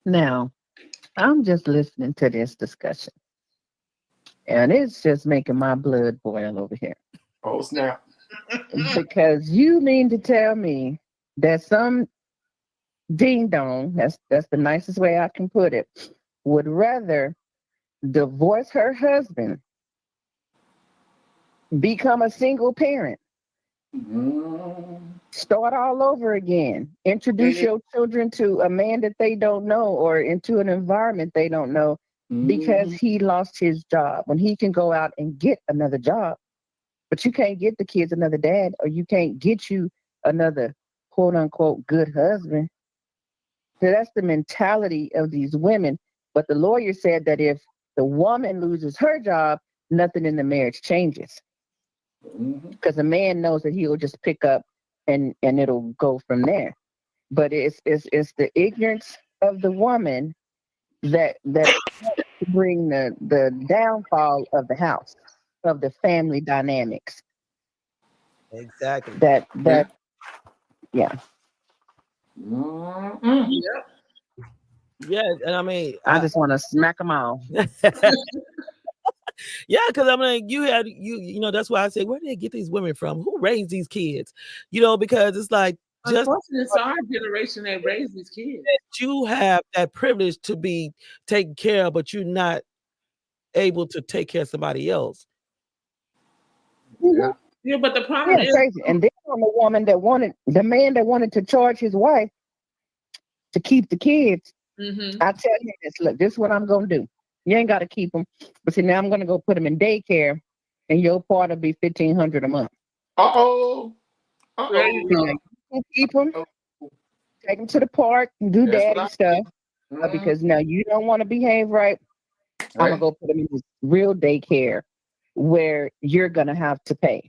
Now, I'm just listening to this discussion, and it's just making my blood boil over here. Oh, snap. Because you mean to tell me that some ding-dong, that's the nicest way I can put it, would rather divorce her husband, become a single parent, start all over again, introduce your children to a man that they don't know or into an environment they don't know because he lost his job, when he can go out and get another job. But you can't get the kids another dad, or you can't get you another quote unquote good husband. So that's the mentality of these women. But the lawyer said that if the woman loses her job, nothing in the marriage changes. Because the man knows that he'll just pick up and it'll go from there. But it's the ignorance of the woman that bring the downfall of the house, of the family dynamics. Exactly. Yeah. Yeah, and I mean, I just want to smack them all. Yeah, because I mean, you know, that's why I say, where do they get these women from? Who raised these kids? You know, because it's like, just unfortunately, it's our generation that raised these kids. you have that privilege to be taken care of, but you're not able to take care of somebody else. Yeah, but the problem is crazy. And then on the man that wanted to charge his wife to keep the kids. I tell him this, look, this is what I'm gonna do. You ain't gotta keep them, but see, now I'm gonna go put them in daycare, and your part will be $1,500 a month. You keep them, take them to the park, and do daddy stuff. Because now you don't want to behave right. I'm gonna go put them in this real daycare where you're gonna have to pay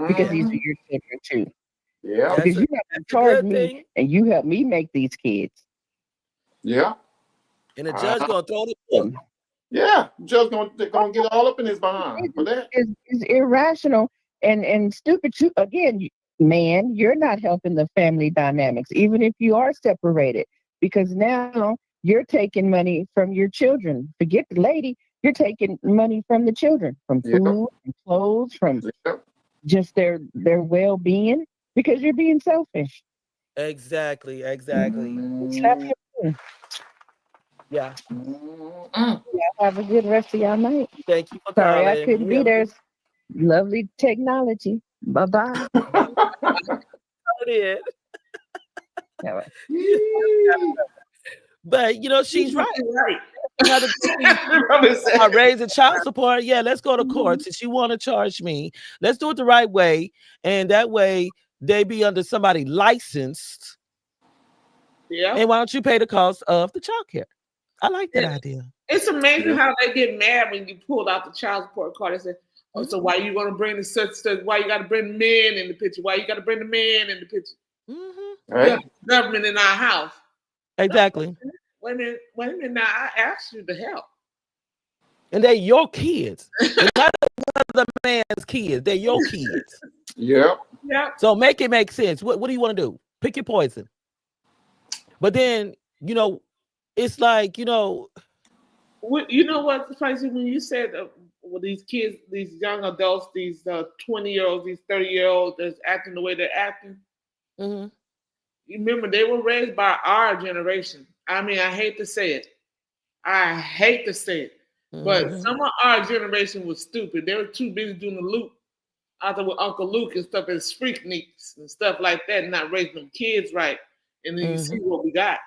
because these are your children too. Yeah, because you have to charge me, and you help me make these kids. Yeah. And the judge gonna throw the book. Yeah, judge gonna get all up in his behind for that. It's irrational and stupid. Again, man, you're not helping the family dynamics, even if you are separated, because now you're taking money from your children. Forget the lady, you're taking money from the children, from food, from clothes, from just their well-being, because you're being selfish. Exactly. Slap your Yeah. Have a good rest of your night. Thank you for Sorry, calling. I couldn't be there. Lovely technology. Bye-bye. It is. But you know, she's right. I raising child support. Yeah, let's go to court. Since you want to charge me, let's do it the right way, and that way they be under somebody licensed. Yeah. And why don't you pay the cost of the child care? I like that idea. It's amazing how they get mad when you pull out the child support card and say, "Oh, so why you want to bring the such? Why you got to bring the men in the picture? Why you got to bring the men in the picture? Right. Government in our house." Exactly. Wait a minute. Now I asked you to help, and they're your kids. They're not another man's kids. They're your kids. Yeah. So make it make sense. What do you want to do? Pick your poison. But then, you know, it's like, you know what's crazy when you said these kids, these young adults, these 20-year-olds, these 30-year-olds that's acting the way they're acting. You remember, they were raised by our generation. I mean, I hate to say it. But some of our generation was stupid. They were too busy doing the loop out there with Uncle Luke and stuff as freakniks and stuff like that, and not raising them kids right. And then you see what we got.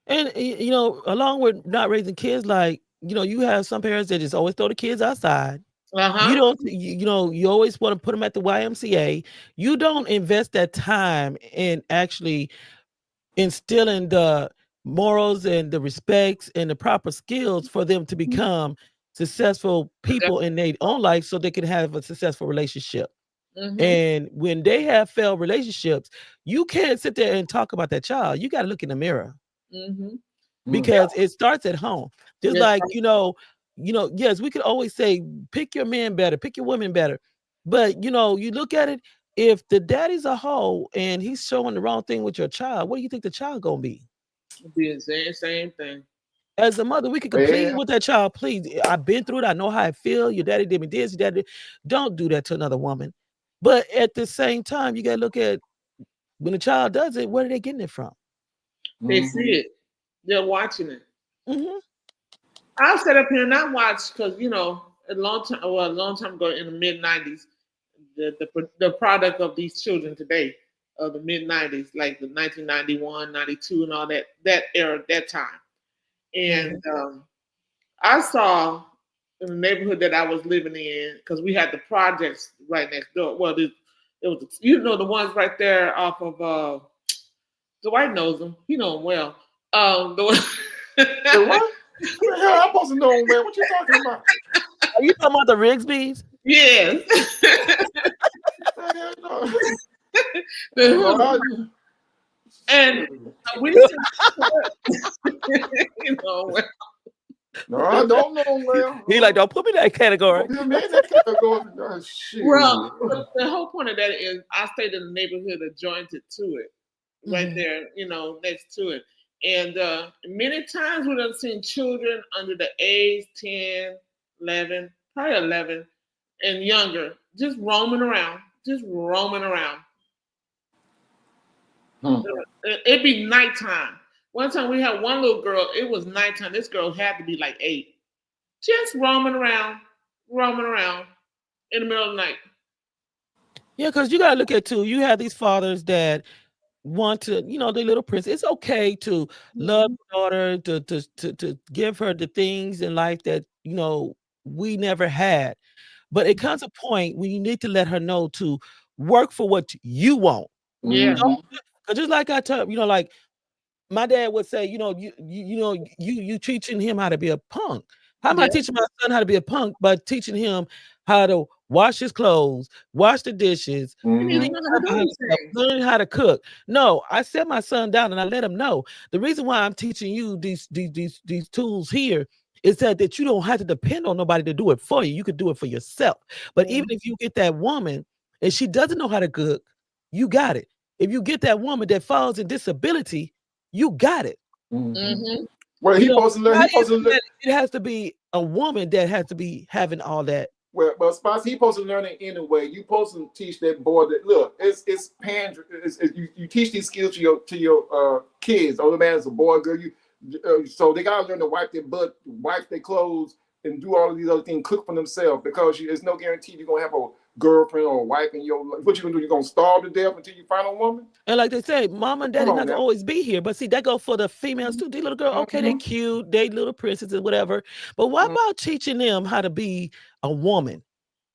And, you know, along with not raising kids, like, you know, you have some parents that just always throw the kids outside. You don't, you know, you always want to put them at the YMCA. You don't invest that time in actually instilling the morals and the respects and the proper skills for them to become successful people in their own life so they can have a successful relationship. And when they have failed relationships, you can't sit there and talk about that child. You got to look in the mirror because it starts at home. Just like, you know, yes, we could always say, pick your man better, pick your women better. But, you know, you look at it, if the daddy's a hoe and he's showing the wrong thing with your child, what do you think the child going to be? It'll be the same thing. As a mother, we could plead with that child. Please, I've been through it. I know how I feel. Your daddy did me this. Your daddy, don't do that to another woman. But at the same time, you got to look at when the child does it, where are they getting it from? They see it. They're watching it. I've sat up here and I watched because, you know, a long time ago in the mid-90s, the product of these children today, of the mid-90s, like the 1991, 92 and all that era, that time. And I saw in the neighborhood that I was living in, because we had the projects right next door. Well, it was, you know, the ones right there off of Dwight knows them. You know them well. The what? What the hell? I'm supposed to know, man. What you talking about? Are you talking about the Rigsby's? Yes. No, The- and we said, you know, no, I don't know, well. He like, don't put me in that category. Put me in that category. Oh, shit. well, the whole point of that is I stayed in the neighborhood adjoined to it, right there, you know, next to it. And many times we've seen children under the age 10, 11, probably 11 and younger, just roaming around. It'd be nighttime. One time we had one little girl, it was nighttime. This girl had to be like 8. Just roaming around in the middle of the night. Yeah, because you gotta look at too. You have these fathers that want to, you know, their little prince. It's okay to love your daughter, to give her the things in life that, you know, we never had. But it comes a point when you need to let her know to work for what you want. Yeah. Because just like I tell, you know, like my dad would say, you know, you teaching him how to be a punk. How am I teaching my son how to be a punk? By teaching him how to wash his clothes, wash the dishes, learn how to cook. No, I set my son down and I let him know the reason why I'm teaching you these tools here is that you don't have to depend on nobody to do it for you. You could do it for yourself. But even if you get that woman and she doesn't know how to cook, you got it. If you get that woman that falls in disability, you got it. Well, he supposed to learn. It has to be a woman that has to be having all that. Well, Spots, he supposed to learn it anyway. You supposed to teach that boy that look, it's pandering. You teach these skills to your kids. Oh, the man is a boy, girl. So they gotta learn to wipe their butt, wipe their clothes, and do all of these other things, cook for themselves. Because there's no guarantee you're gonna have a girlfriend or a wife in your life. What you gonna do? You gonna starve to death until you find a woman? And like they say, mom and daddy not gonna always be here. But see, that go for the females too. These little girls, okay, they cute, they little princesses, whatever. But what about teaching them how to be a woman?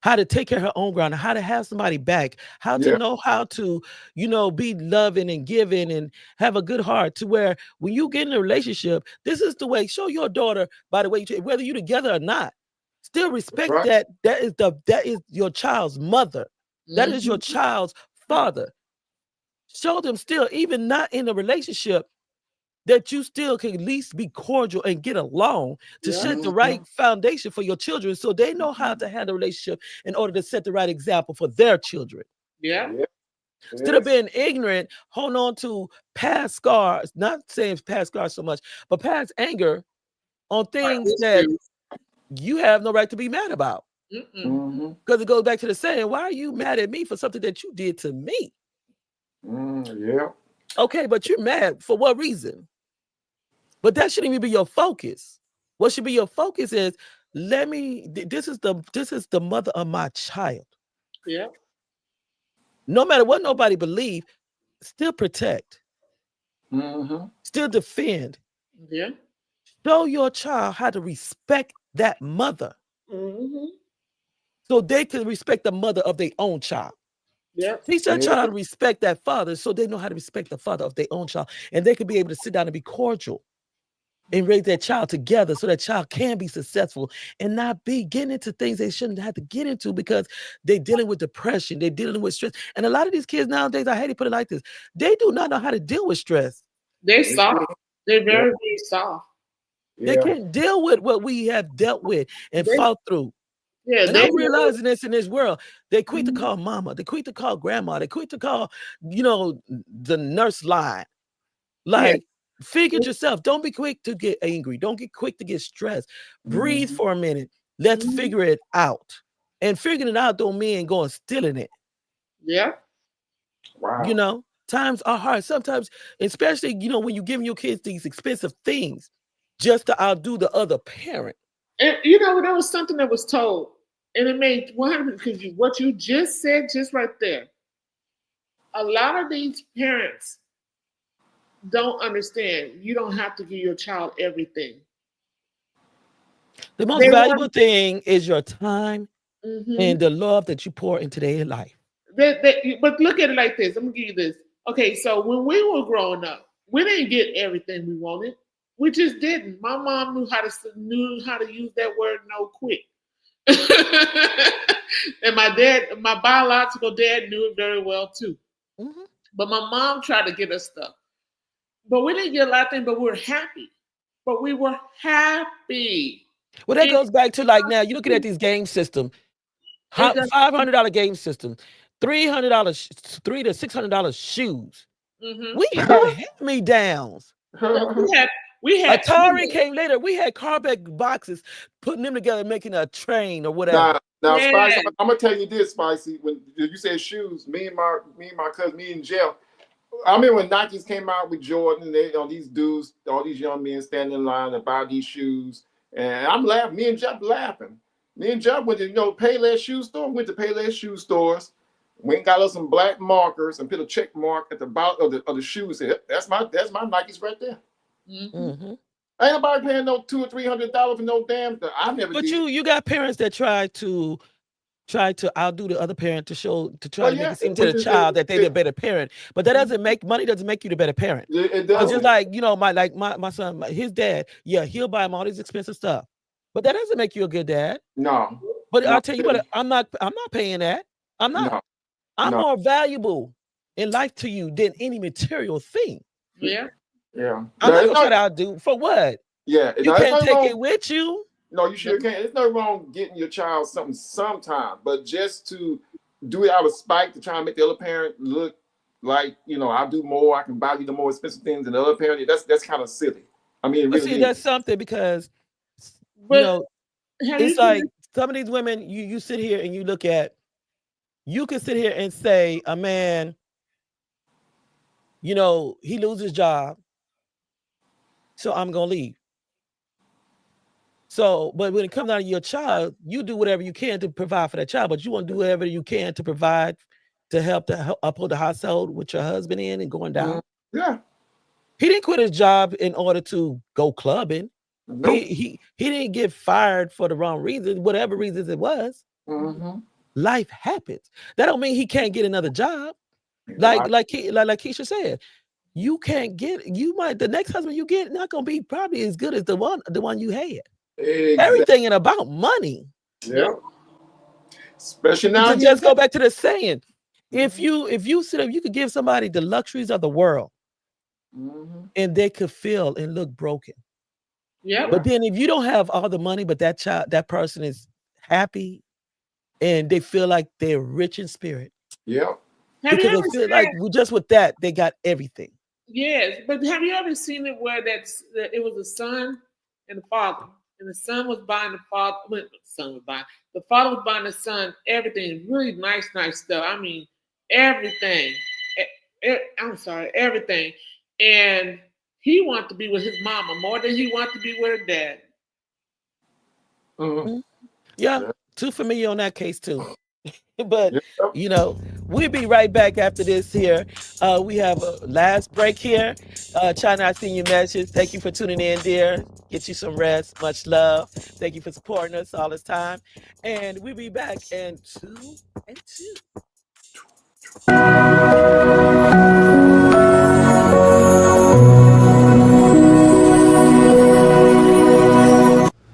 How to take care of her own ground, how to have somebody back, how to know how to, you know, be loving and giving and have a good heart to where when you get in a relationship, this is the way, show your daughter, by the way, whether you're together or not, still respect that is your child's mother. That is your child's father. Show them still, even not in a relationship, that you still can at least be cordial and get along to set the right foundation for your children so they know how to handle a relationship in order to set the right example for their children. Instead of being ignorant, hold on to past scars, not saying past scars so much, but past anger on things that you have no right to be mad about. Because it goes back to the saying, why are you mad at me for something that you did to me? Okay, but you're mad for what reason? But that shouldn't even be your focus. What should be your focus is, this is the mother of my child. No matter what nobody believe, still protect. Still defend. Show your child how to respect that mother. So they can respect the mother of their own child. Teach that child how to respect that father so they know how to respect the father of their own child. And they can be able to sit down and be cordial and raise that child together so that child can be successful and not be getting into things they shouldn't have to get into because they're dealing with depression, they're dealing with stress. And a lot of these kids nowadays, I hate to put it like this, they do not know how to deal with stress. They're soft. They're very, very soft. They can't deal with what we have dealt with and fought through. And I'm realizing this in this world. They quick to call mama, they quick to call grandma, they quick to call, you know, the nurse line. Like, figure it yourself. Don't be quick to get angry. Don't get quick to get stressed. Breathe for a minute. Let's figure it out. And figuring it out don't mean going stealing it. Wow. You know, times are hard. Sometimes, especially, you know, when you're giving your kids these expensive things just to outdo the other parent. And you know, there was something that was told, and it made 100 because what you just said, just right there. A lot of these parents don't understand. You don't have to give your child everything. The most valuable thing is your time and the love that you pour into their life. But look at it like this. I'm gonna give you this. Okay, so when we were growing up, we didn't get everything we wanted. We just didn't. My mom knew how to use that word no quick. And my biological dad knew it very well too. Mm-hmm. But my mom tried to get us stuff. But we didn't get a lot of things, but we were happy. But we were happy. Well, that goes back to like now, you're looking at these game systems. $500 game system, $300, $300 to $600 shoes. Mm-hmm. We had hand-me-downs. We had Atari came later. We had cardback boxes, putting them together, making a train or whatever. Now, Spicy, I'm gonna tell you this, Spicy. When you said shoes, me and my cousin, me and Jeff. I remember when Nikes came out with Jordan, they these dudes, all these young men standing in line to buy these shoes, and I'm laughing. Me and Jeff laughing. Me and Jeff went to Payless shoe store. Went to Payless shoe stores. Went and got us some black markers and put a check mark at the bottom of the shoes. Said, that's my Nikes right there. Mm-hmm. Ain't nobody paying no $200 or $300 for no damn thing. I never. But did. you got parents that try to outdo the other parent to try to make it seem to the child that they're the better parent. But that doesn't make you the better parent. It doesn't. Just like my son, his dad, he'll buy him all this expensive stuff. But that doesn't make you a good dad. No. But no, I'll tell you what, I'm not paying that. I'm not. No. I'm more valuable in life to you than any material thing. Yeah. Yeah. I'm not gonna try to outdo for what? Yeah. You can't take it with you. No, you sure can't. There's no wrong getting your child something sometime, but just to do it out of spite to try and make the other parent look like, I'll do more, I can buy you the more expensive things than the other parent. That's kind of silly. I mean, it really is. That's something because it's like some of these women, you sit here and you look at, you can sit here and say a man, he loses his job, so I'm gonna leave. So, but when it comes down to your child, you do whatever you can to provide for that child, but you want to do whatever you can to provide to help uphold the household with your husband in and going down. Yeah. He didn't quit his job in order to go clubbing. Nope. He didn't get fired for the wrong reasons, whatever reasons it was. Mm-hmm. Life happens. That don't mean he can't get another job. Like Keisha said, the next husband you get not gonna be probably as good as the one you had. Exactly. Everything ain't about money. Yeah. Especially now. Just go back to the saying. If you sit up, you could give somebody the luxuries of the world, and they could feel and look broken. Yeah. But then if you don't have all the money, but that person is happy and they feel like they're rich in spirit. Yeah. Because they feel like just with that, they got everything. Yes. But have you ever seen it where it was a son and a father? And the son was buying the father. The father was buying the son everything, really nice stuff. I mean, everything. Everything. And he wanted to be with his mama more than he wanted to be with her dad. Mm-hmm. Yeah, too familiar on that case too. But we'll be right back after this here. We have a last break here. China, I seen your message. Thank you for tuning in, dear. Get you some rest. Much love. Thank you for supporting us all this time. And we'll be back in 2 and 2.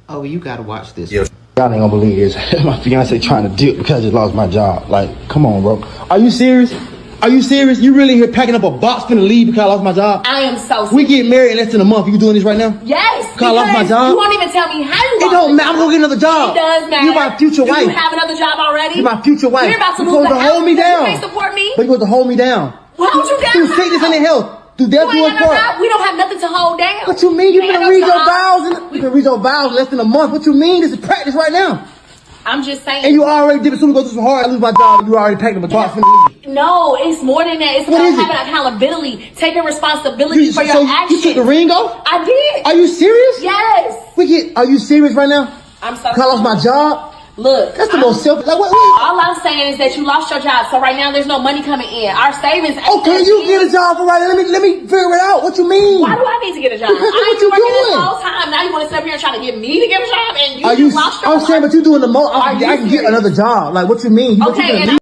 Oh, you gotta watch this. Yes. Y'all ain't gonna believe this. My fiance trying to dip because I just lost my job. Like, come on, bro. Are you serious? Are you serious? You really here packing up a box finna leave because I lost my job? I am so serious. We get married in less than a month. You doing this right now? Yes. Because I lost my job? You won't even tell me how you lost it don't matter. I'm gonna get another job. It does matter. You're my future wife. Do you have another job already? You're my future wife. You're about to You're lose supposed the to hold me down. You can't support me? But you're supposed to hold me down. Well, hold you down? Through sickness and health. Through death to a part. We don't have nothing to hold down. What you mean? You finna read your vows? You can read your vows in less than a month. What you mean? This is practice right now. I'm just saying. And you already did it. As soon as I go through some hard, I lose my job. You already packed up a box finna leave. No, it's more than that. It's about having accountability, taking responsibility for your actions. You took the ring off? I did. Are you serious? Yes. Are you serious right now? I'm so serious. I lost my job? Look. That's the most selfish. Like, what? All I'm saying is that you lost your job, so right now there's no money coming in. Our savings. Okay, you get a job for right now. Let me figure it out. What you mean? Why do I need to get a job? Because what you working doing? this whole time. Now you want to sit up here and try to get me to get a job, and lost your I'm saying, but you doing the most. I can get another job. Like, what you mean? Okay, and I'm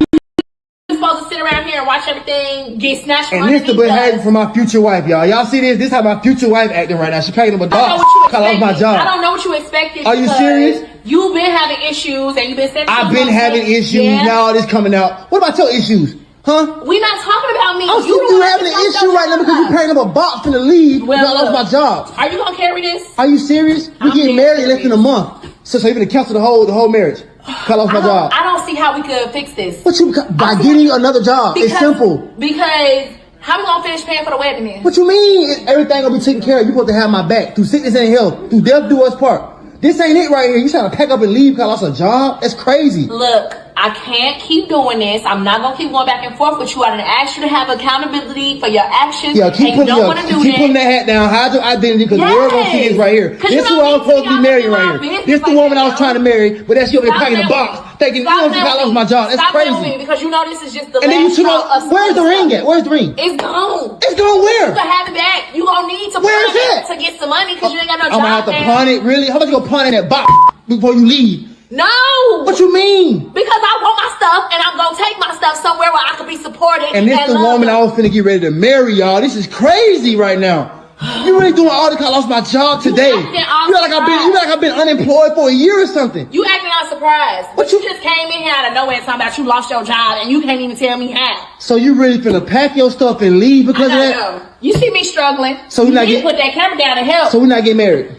supposed to sit around here and watch everything get snatched from And this the underneath behavior us. from my future wife, y'all. Y'all see this? This how my future wife acting right now. She packing up a I don't know dog. what you Cause I lost my expected. I job. don't know what you expected. Are you because serious? You've been having issues and you've been saying I've been having issues. Yeah. Now all this coming out. What about your issues? Huh? We not talking about me. I'm You still the one having that an lost issue your right now because you job. paying up a box finna leave Well, because I lost look. my job. Are you gonna carry this? Are you serious? We I'm getting being married in less serious. than a month. So you're gonna cancel the whole marriage. Cause I lost my job. I don't see how we could fix this. What you by getting another job? It's simple. Because how we gonna finish paying for the wedding then? What you mean? Everything gonna be taken care of. You supposed to have my back through sickness and health, through death do us part. This ain't it right here. You trying to pack up and leave because I lost a job? That's crazy. Look, I can't keep doing this. I'm not gonna keep going back and forth with you. I done asked you to have accountability for your actions. Yeah, keep and you don't want to do keep that. putting that hat down. Hide your identity because the world gonna see this right here. Cause This is who I was supposed to be marrying right here. This the woman I was trying to marry, but that's you up there packing the box, thinking, you know, I lost my job. That's Stop crazy. playing with me because you know this is just the And then you last took straw out. of Where's the some ring stuff. at? Where's the ring? It's gone. It's gone where? You can have it back. You gonna need to Where pawn is it it? to get some money because you ain't got no I'm job gonna have to now. pawn it. Really? How much you gonna pawn in that box before you leave? No. What you mean? Because I want my stuff and I'm gonna take my stuff somewhere where I can be supported. And this the woman I was finna get ready to marry, y'all. This is crazy right now. You really doing all this? I lost my job today. You acting all feel like I've been unemployed for a year or something. You acting all surprised. But you just came in here out of nowhere and talking about you lost your job and you can't even tell me how. So you really finna pack your stuff and leave because of that? No. You see me struggling. So you not need to get- put that camera down and help. So we not getting married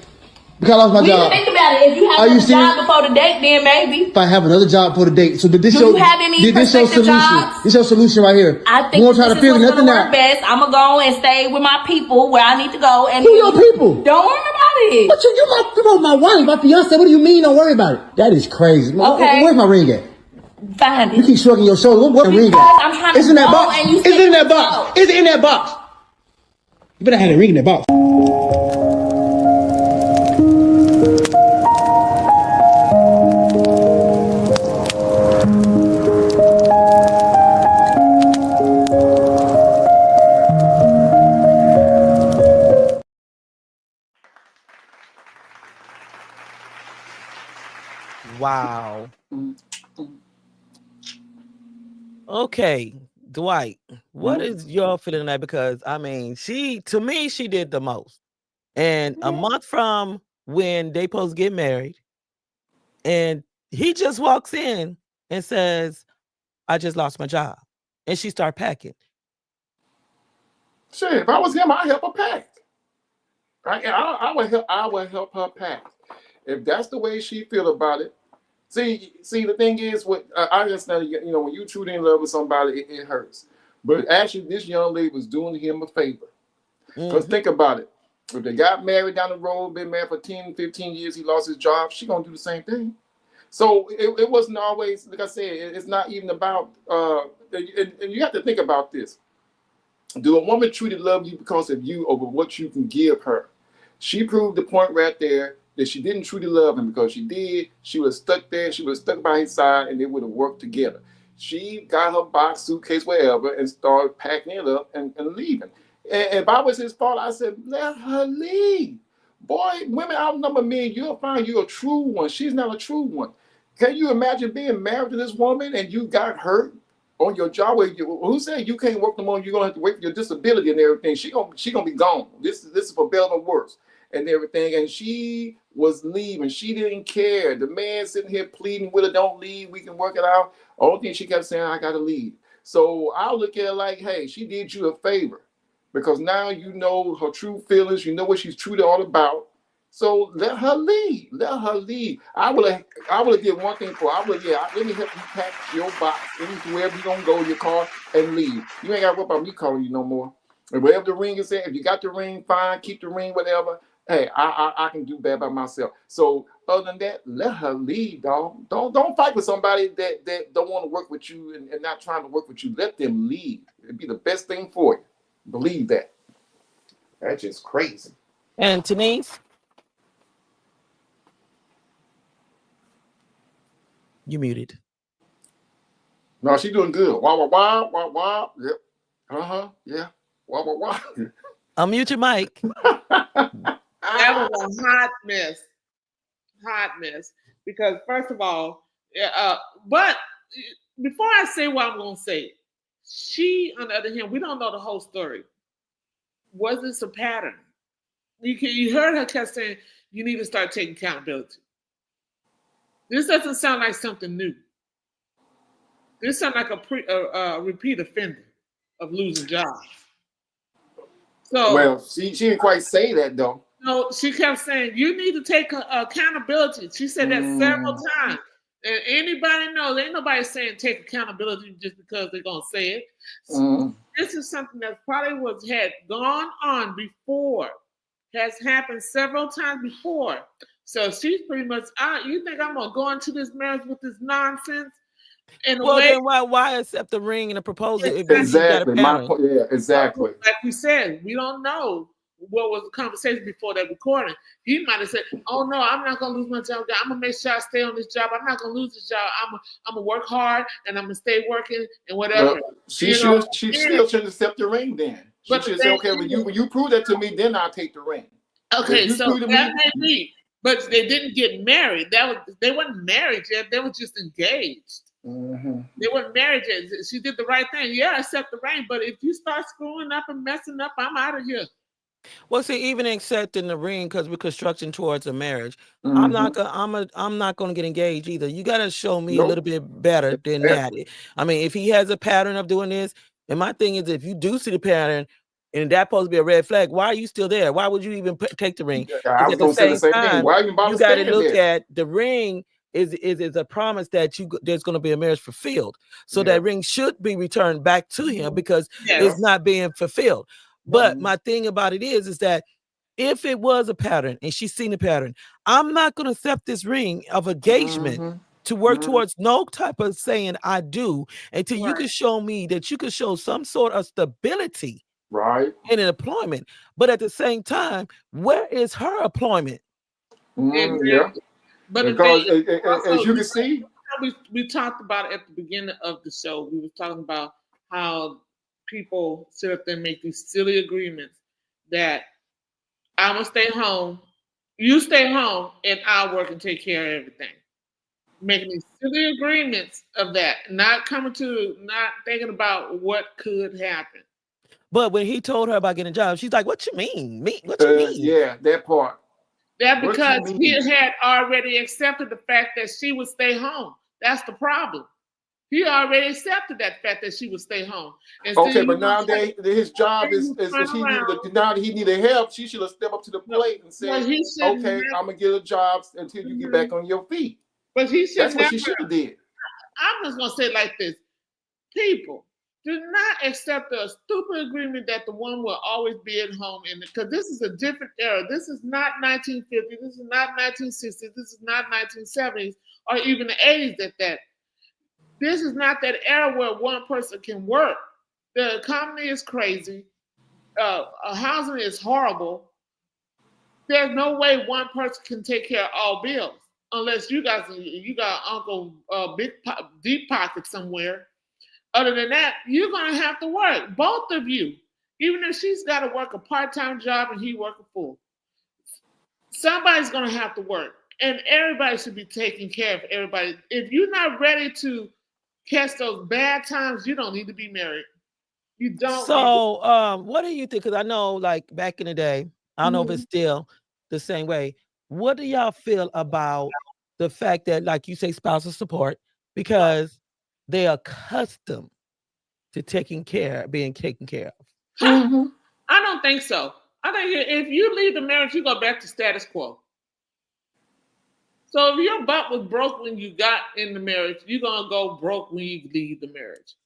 because I lost my We job. can think about it. If you Are have you a job serious? before the date, then maybe. If I have another job for the date, so did this Do show? you have any Did this your prospective solution? jobs? This your solution right here. I think we this gonna try is to figure what's nothing gonna work out. best. I'm gonna go and stay with my people where I need to go. And Who your people? Don't worry about it. But you my wife, my fiance. What do you mean? Don't worry about it. That is crazy. Okay. Where's my ring at? Find You it. keep shrugging your shoulder. What ring Because at? I'm trying to It's in that go box. and you It's said in that you box. go. It's in that box. You better have that ring in that box. Wow. Okay, Dwight, what is your feeling on that? Because I mean, to me, she did the most. And a month from when they supposed to get married, and he just walks in and says, I just lost my job. And she start packing. Shit, if I was him, I'd help her pack. I would help her pack. If that's the way she feel about it. See, the thing is, I understand, you know, when you truly in love with somebody, it hurts. But actually, this young lady was doing him a favor. Because think about it. If they got married down the road, been married for 10, 15 years, he lost his job, she gonna do the same thing. So it wasn't always, like I said, it's not even about, and you have to think about this. Do a woman truly love you because of you over what you can give her? She proved the point right there that she didn't truly love him, because she did, she would have stuck there, she would have stuck by his side, and they would have worked together. She got her box, suitcase, wherever, and started packing it up and leaving. And if I was his fault, I said, let her leave. Boy, women outnumber men. You'll find you a true one. She's not a true one. Can you imagine being married to this woman and you got hurt on your job? Who said you can't work no more? You're gonna have to wait for your disability and everything. She gonna be gone. This is for better or worse and everything. And she was leaving. She didn't care. The man sitting here pleading with her, don't leave. We can work it out. Only thing she kept saying, I gotta leave. So I look at it like, hey, she did you a favor, because now you know her true feelings. You know what she's truly all about. So let her leave. Let her leave. I would have did one thing for her. Let me help you pack your box, wherever you gonna go, your car, and leave. You ain't got to worry about me calling you no more. And wherever the ring is at, if you got the ring, fine, keep the ring, whatever. Hey, I can do bad by myself. So other than that, let her leave, dog. Don't fight with somebody that don't want to work with you and not trying to work with you. Let them leave. It'd be the best thing for you. Believe that. That's just crazy. And Denise, you muted. No, she's doing good. Wah, wah, wah, wah, wah. Yep. Uh-huh. Yeah. Wah, wah, wah. Unmute your mic. That was a hot mess. Because first of all, but before I say what I'm going to say, She, on the other hand, we don't know the whole story. Was this a pattern? You heard her kept saying, you need to start taking accountability. This doesn't sound like something new. This sounds like a repeat offender of losing jobs. So, well, she didn't quite say that though. No, she kept saying, you need to take accountability. She said that several times. And anybody knows, ain't nobody saying take accountability just because they're going to say it. This is something that probably had gone on before, has happened several times before. So she's pretty much out. You think I'm going to go into this marriage with this nonsense? Well, then why accept the ring and the proposal if exactly. you got a pattern? Yeah, exactly. Like we said, we don't know what was the conversation before that recording. He might have said, oh no, I'm not gonna lose my job. I'm gonna make sure I stay on this job. I'm not gonna lose this job. I'm gonna work hard and I'm gonna stay working and whatever. Well, she still shouldn't accept the ring then. She should say, okay, when you prove that to me, then I'll take the ring. Okay, so that may be, but they didn't get married. They weren't married yet. They were just engaged. They weren't married yet. She did the right thing. Yeah, accept the ring. But if you start screwing up and messing up, I'm out of here. Well, see, even accepting the ring because we're constructing towards a marriage, I'm not gonna get engaged either. You gotta show me a little bit better than that. I mean, if he has a pattern of doing this, and my thing is, if you do see the pattern, and that's supposed to be a red flag, why are you still there? Why would you even take the ring? I was gonna say the same thing. Why even bother you got to staying look there? at the ring. Is a promise that there's going to be a marriage fulfilled. So that ring should be returned back to him because it's not being fulfilled. But my thing about it is that if it was a pattern and she's seen the pattern, I'm not going to accept this ring of engagement to work towards no type of saying I do until you can show me that you can show some sort of stability in an employment. But at the same time, where is her employment? But because as you can see, we talked about it at the beginning of the show. We were talking about how people sit up there and make these silly agreements that I'm gonna stay home, you stay home, and I'll work and take care of everything. Making these silly agreements of that, not thinking about what could happen. But when he told her about getting a job, she's like, "What you mean? What you mean?" Yeah, that part. That because he had already accepted the fact that she would stay home. That's the problem. He already accepted that fact that she would stay home. And okay, but now that his job is now that he needed help, she should have stepped up to the plate and said, okay, I'm going to get a job until you get back on your feet. But he should That's what she should have did. I'm just going to say it like this. People, do not accept a stupid agreement that the one will always be at home, because this is a different era. This is not 1950. This is not 1960s. This is not 1970s or even the 80s at that. This is not that era where one person can work. The economy is crazy. Housing is horrible. There's no way one person can take care of all bills unless you got Uncle Deep Pocket somewhere. Other than that, you're going to have to work, both of you. Even if she's got to work a part-time job and he work a full. Somebody's going to have to work. And everybody should be taking care of everybody. If you're not ready to catch those bad times, you don't need to be married. You don't. So, what do you think? Because I know, like, back in the day, I don't know if it's still the same way. What do y'all feel about the fact that, like you say, spousal support, because they are accustomed to being taken care of? I don't think so. I think if you leave the marriage, you go back to status quo. So if your butt was broke when you got in the marriage, you're going to go broke when you leave the marriage.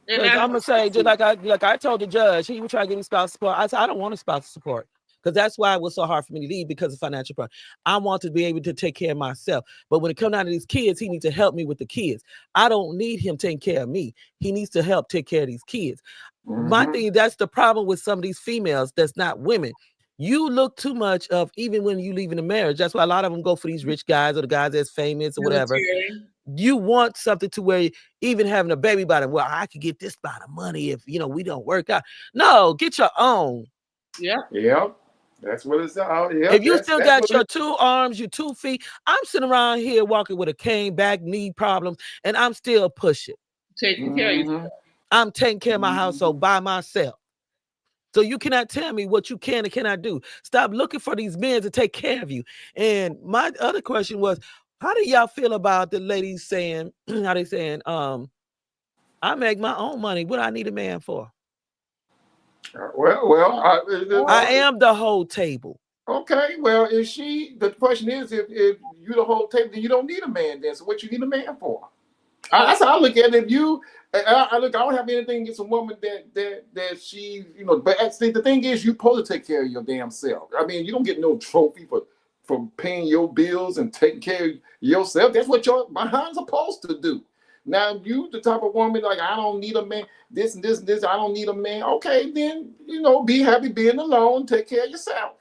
And I'm going to say, just like I told the judge, he would try to give me spousal support. I said, I don't want a spousal support. Because that's why it was so hard for me to leave, because of financial problem. I want to be able to take care of myself. But when it comes down to these kids, he needs to help me with the kids. I don't need him taking care of me. He needs to help take care of these kids. My thing, that's the problem with some of these females that's not women. You look too much of, even when you leave in a marriage, that's why a lot of them go for these rich guys or the guys that's famous or whatever. You want something to where even having a baby by them, well, I could get this amount of money if, we don't work out. No, get your own. Yeah. Yeah. That's what it's all. Yeah, If you still got what your 2 arms, your 2 feet, I'm sitting around here walking with a cane, back, knee problems, and I'm still pushing. Taking care of yourself. I'm taking care of my household by myself. So you cannot tell me what you can and cannot do. Stop looking for these men to take care of you. And my other question was, how do y'all feel about the ladies saying, how they saying, I make my own money. What I need a man for? I am the whole table. Okay, well, the question is, if you the whole table, then you don't need a man then. So what you need a man for? That's how I look at it. If you, I don't have anything against a woman that she, but actually the thing is, you supposed to take care of your damn self. I mean, you don't get no trophy for paying your bills and taking care of yourself. That's what your behind's supposed to do. Now, you the type of woman like, I don't need a man, this and this and this, I don't need a man. Okay, then, be happy being alone, take care of yourself.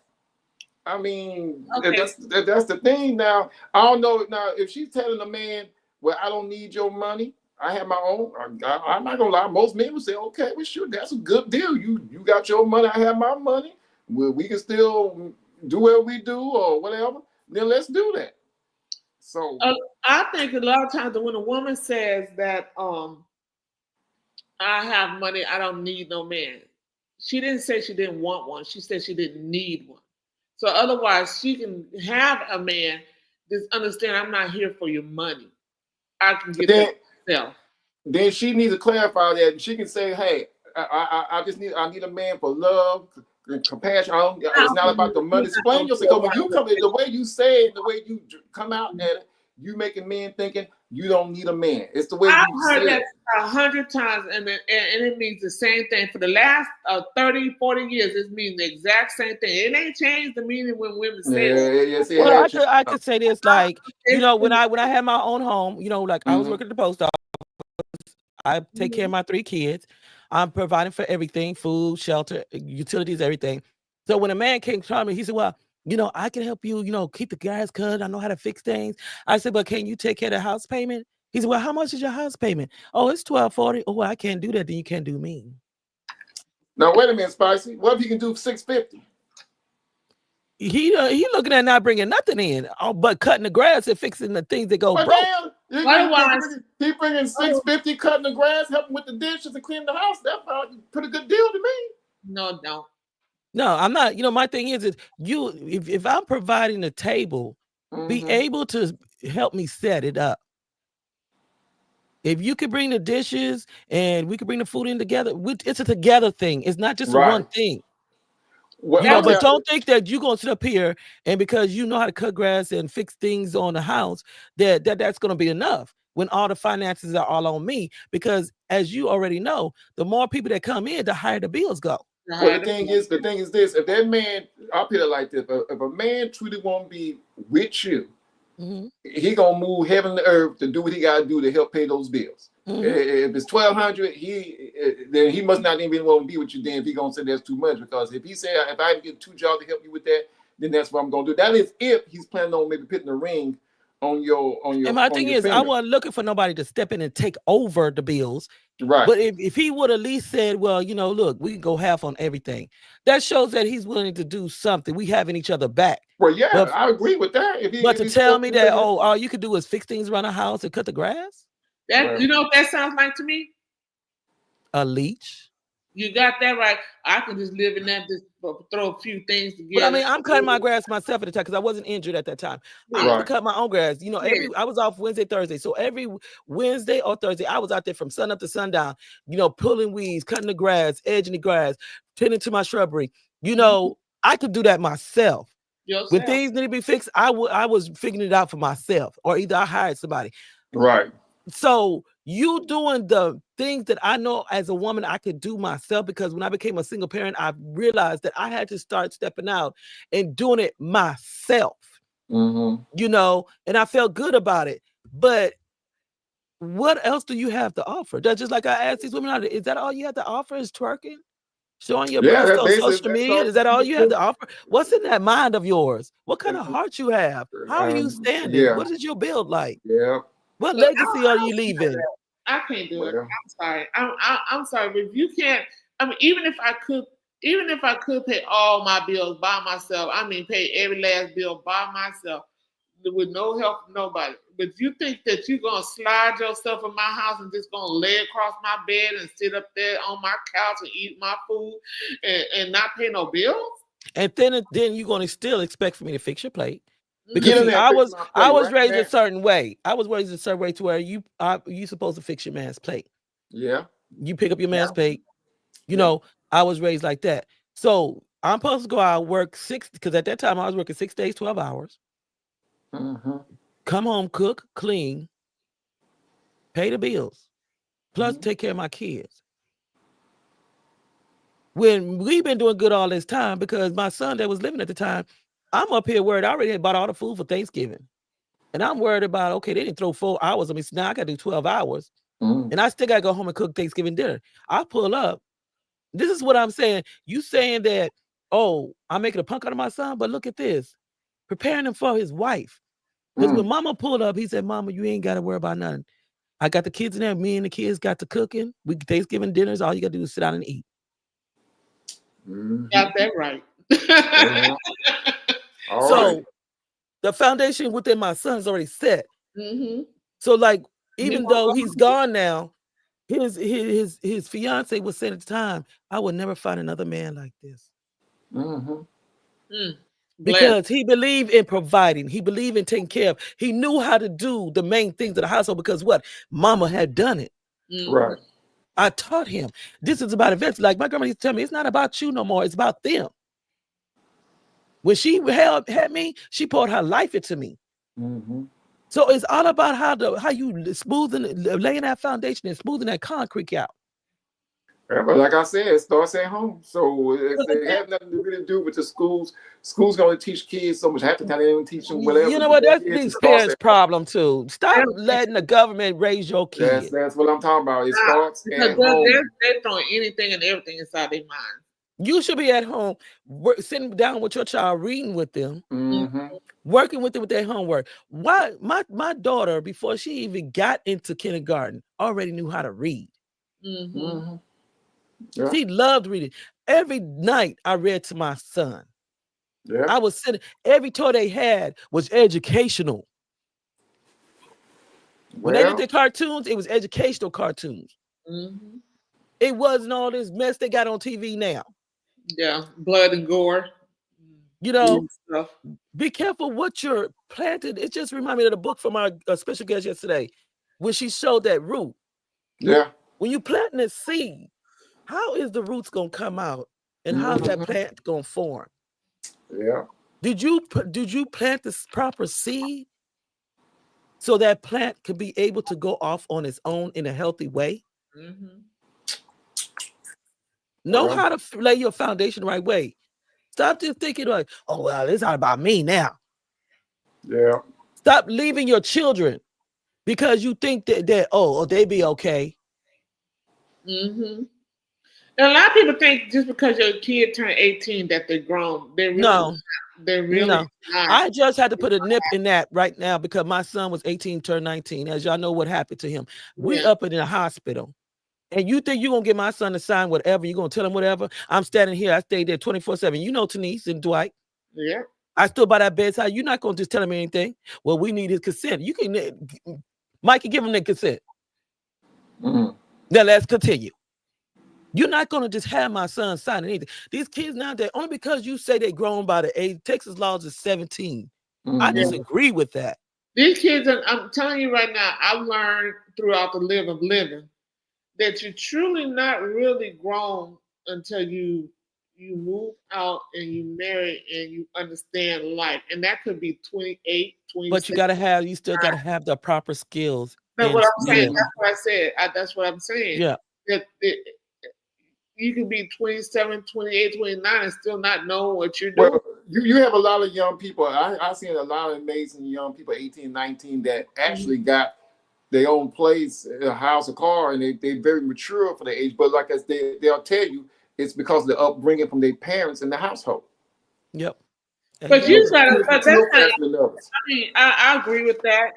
I mean, that's the thing. Now, I don't know. Now, if she's telling a man, well, I don't need your money, I have my own, I'm not gonna lie, most men would say, okay, well, sure, that's a good deal. You got your money, I have my money. Well, we can still do what we do or whatever. Then let's do that. So I think a lot of times when a woman says that I have money, I don't need no man, she didn't say she didn't want one. She said she didn't need one. So otherwise, she can have a man. Just understand, I'm not here for your money. I can get that myself. Then she needs to clarify that. She can say, "Hey, I need a man for love, compassion. It's not about the money." Explain yourself. Because when you come, the way you say it, the way you come out at it, you making men thinking you don't need a man. It's the way I've you heard say that it. 100 times, and it means the same thing. For the last 30, 40 years, it means the exact same thing. It ain't changed the meaning when women say that. Well, I could say this, like, when I had my own home, like I was working at the post office, I take care of my 3 kids. I'm providing for everything, food, shelter, utilities, everything. So when a man came to me, he said, well, I can help you, keep the gas cut. I know how to fix things. I said, but can you take care of the house payment? He said, well, how much is your house payment? Oh, it's $1,240. Oh, well, I can't do that. Then you can't do me. Now, wait a minute, Spicy. What if you can do $650? He looking at not bringing nothing in, but cutting the grass and fixing the things that go broke. He bringing $650, cutting the grass, helping with the dishes and cleaning the house. That's a pretty good deal to me. No, I'm not. My thing is if I'm providing a table, be able to help me set it up. If you could bring the dishes and we could bring the food in together, it's a together thing. It's not just one thing. Well, but don't think that you're gonna sit up here and because you know how to cut grass and fix things on the house, that's gonna be enough when all the finances are all on me. Because as you already know, the more people that come in, the higher the bills go. Well, the thing is this: if that man, I'll put it like this: if a man truly won't be with you, he gonna move heaven to earth to do what he gotta do to help pay those bills. If it's $1,200, then he must not even want to be with you. Then if he gonna say that's too much, because if he say if I can get 2 jobs to help you with that, then that's what I'm gonna do. That is if he's planning on maybe putting a ring on your. And my thing is, I wasn't looking for nobody to step in and take over the bills. Right. But if he would at least said, well, look, we can go half on everything. That shows that he's willing to do something. We having each other back. Well, yeah, I agree with that. But to tell me that, all you could do is fix things around the house and cut the grass? That you know what that sounds like to me? A leech. You got that right. I can just live in that, just throw a few things together. But I mean, I'm cutting my grass myself at the time because I wasn't injured at that time. I used to cut my own grass. I was off Wednesday, Thursday. So every Wednesday or Thursday, I was out there from sun up to sundown, pulling weeds, cutting the grass, edging the grass, tending to my shrubbery. I could do that myself. When things need to be fixed, I was figuring it out for myself, or either I hired somebody. Right. So you doing the things that I know as a woman I could do myself, because when I became a single parent, I realized that I had to start stepping out and doing it myself, and I felt good about it. But what else do you have to offer? That's just like I asked these women, is that all you have to offer is twerking? Showing your breast on social media? Is that all you have to offer? What's in that mind of yours? What kind of heart you have? How are you standing? What is your build like? What legacy are you leaving? I can't do it. I'm sorry. I'm sorry, but if you can't, even if I could even if I could pay all my bills by myself, I mean, pay every last bill by myself with no help from nobody. But you think that you're going to slide yourself in my house and just going to lay across my bed and sit up there on my couch and eat my food and not pay no bills? And then you're going to still expect for me to fix your plate. Get Because in see, there and I fix was my plate I was right raised now. a certain way. I was raised a certain way to where you supposed to fix your man's plate. Yeah. You pick up your man's plate. You Yeah. know, I was raised like that. So I'm supposed to go out work 6 because at that time I was working 6 days, 12 hours. Mm-hmm. Come home, cook, clean, pay the bills, plus take care of my kids. When we've been doing good all this time because my son that was living at the time, I'm up here worried. I already had bought all the food for Thanksgiving. And I'm worried about, okay, they didn't throw 4 hours. I mean, now I got to do 12 hours. Mm-hmm. And I still got to go home and cook Thanksgiving dinner. I pull up. This is what I'm saying. You saying that, oh, I'm making a punk out of my son, but look at this. Preparing him for his wife. Because when mama pulled up, he said, Mama, you ain't got to worry about nothing. I got the kids in there. Me and the kids got to cooking. We Thanksgiving dinners. All you got to do is sit down and eat. Got that right. All So right. the foundation within my son is already set. Mm-hmm. So like, even though he's gone now, his fiance was saying at the time, I would never find another man like this. Mm-hmm. Because he believed in providing. He believed in taking care of. He knew how to do the main things of the household because what? Mama had done it. Mm-hmm. Right. I taught him. This is about events. Like my grandma used to tell me, it's not about you no more. It's about them. When she had me, she poured her life into me. Mm-hmm. So it's all about how you laying that foundation and smoothing that concrete out. Yeah, but like I said, it starts at home. So it has nothing to really do with the schools. Schools going to teach kids so much. Half the time they don't teach them whatever. You know what? That's these parents' problem too. Stop letting the government raise your kids. That's what I'm talking about. It starts at They're home. throwing anything and everything inside their mind. You should be at home, sitting down with your child, reading with them, working with them with their homework. Why? My daughter, before she even got into kindergarten, already knew how to read. Mm-hmm. Yeah. She loved reading. Every night I read to my son. Yeah. I was sitting, every toy they had was educational. When they did their cartoons, it was educational cartoons. Mm-hmm. It wasn't all this mess they got on TV now. Yeah, blood and gore. You know, be careful what you're planting. It just reminded me of the book from our special guest yesterday when she showed that root. Yeah. When you planting a seed, how is the roots going to come out and how's that plant going to form? Yeah. Did you plant the proper seed so that plant could be able to go off on its own in a healthy way? Mm-hmm. Know how to lay your foundation the right way. Stop just thinking like, oh, well, it's not about me now. Yeah. Stop leaving your children because you think that they be okay. Mm-hmm. And a lot of people think just because your kid turned 18 that they're grown. They're really No. not. They're really not. I just had to put a nip in that right now because my son was 18, turned 19. As y'all know what happened to him. We up in the hospital. And you think you're going to get my son to sign whatever? You're going to tell him whatever? I'm standing here. I stayed there 24/7. You know Denise and Dwight. Yeah. I stood by that bedside. You're not going to just tell him anything. Well, we need his consent. You can, Mikey, give him the consent. Now let's continue. You're not going to just have my son sign anything. These kids nowadays, only because you say they're grown by the age, Texas laws is 17. I disagree with that. These kids, I'm telling you right now, I've learned throughout the living that you're truly not really grown until you move out and you marry and you understand life. And that could be 28, 27. But you still got to have the proper skills. That's what I'm saying. That's what I said. That's what I'm saying. Yeah. That you can be 27, 28, 29 and still not know what you're doing. Well, you have a lot of young people. I've seen a lot of amazing young people, 18, 19, that actually got their own place, a house, a car, and they're very mature for the age. But like they'll tell you, it's because of the upbringing from their parents in the household. Yep. But you gotta. But that's not, I mean, I agree with that,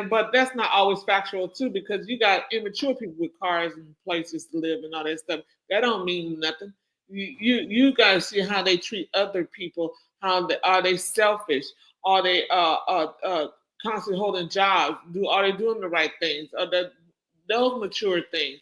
but that's not always factual too, because you got immature people with cars and places to live and all that stuff. That don't mean nothing. you guys see how they treat other people. Are they selfish? Are they constantly holding jobs? Are they doing the right things? Are those mature things?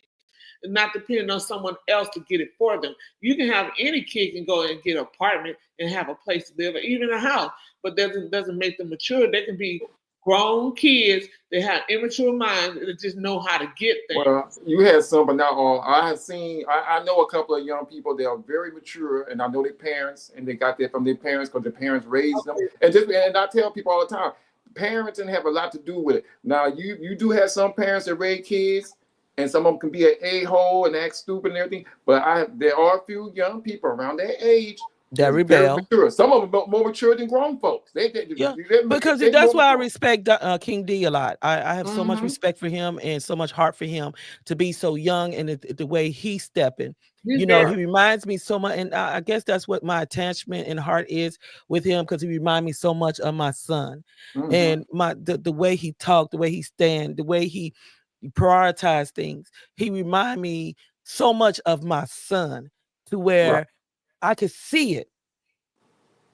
And not depending on someone else to get it for them. You can have any kid can go and get an apartment and have a place to live, or even a house, but doesn't make them mature. They can be grown kids that have immature minds that just know how to get things. Well, you had some, but not all. I know a couple of young people that are very mature, and I know their parents, and they got that from their parents because their parents raised them. And I tell people all the time, parenting have a lot to do with it. Now, you do have some parents that raise kids, and some of them can be an a-hole and act stupid and everything. But there are a few young people around that age that rebel. Mature. Some of them more mature than grown folks. Because that's why I respect King D a lot. I have so much respect for him and so much heart for him to be so young and the way he's stepping. He reminds me so much, and I guess that's what my attachment and heart is with him, because he reminds me so much of my son. And the way he talked, the way he stand, the way he prioritize things. He remind me so much of my son, to where I could see it.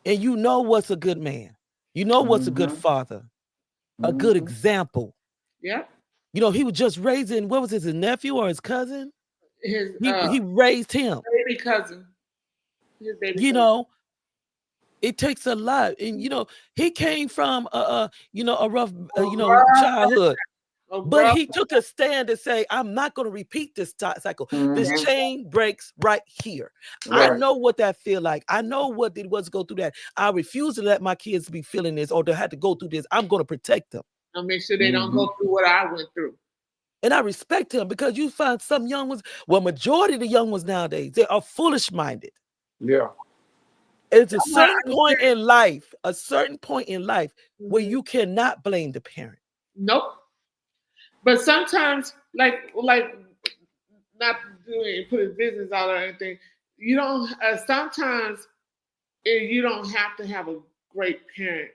And you know what's a good man. You know what's a good father. A good example. Yeah. You know, he was just raising, what was his nephew or his cousin? He raised him. Baby cousin. You know, it takes a lot. And, you know, he came from, a rough, childhood. But he took a stand to say, I'm not going to repeat this cycle. This chain breaks right here. I know what that feel like. I know what it was to go through that. I refuse to let my kids be feeling this or to have to go through this. I'm going to protect them. I'll make sure they don't go through what I went through. And I respect him, because you find some young ones, majority of the young ones nowadays, they are foolish minded. Yeah. It's a certain point in life where you cannot blame the parent. Nope. But sometimes, like not doing put his business out or anything, you don't. Sometimes you don't have to have a great parent,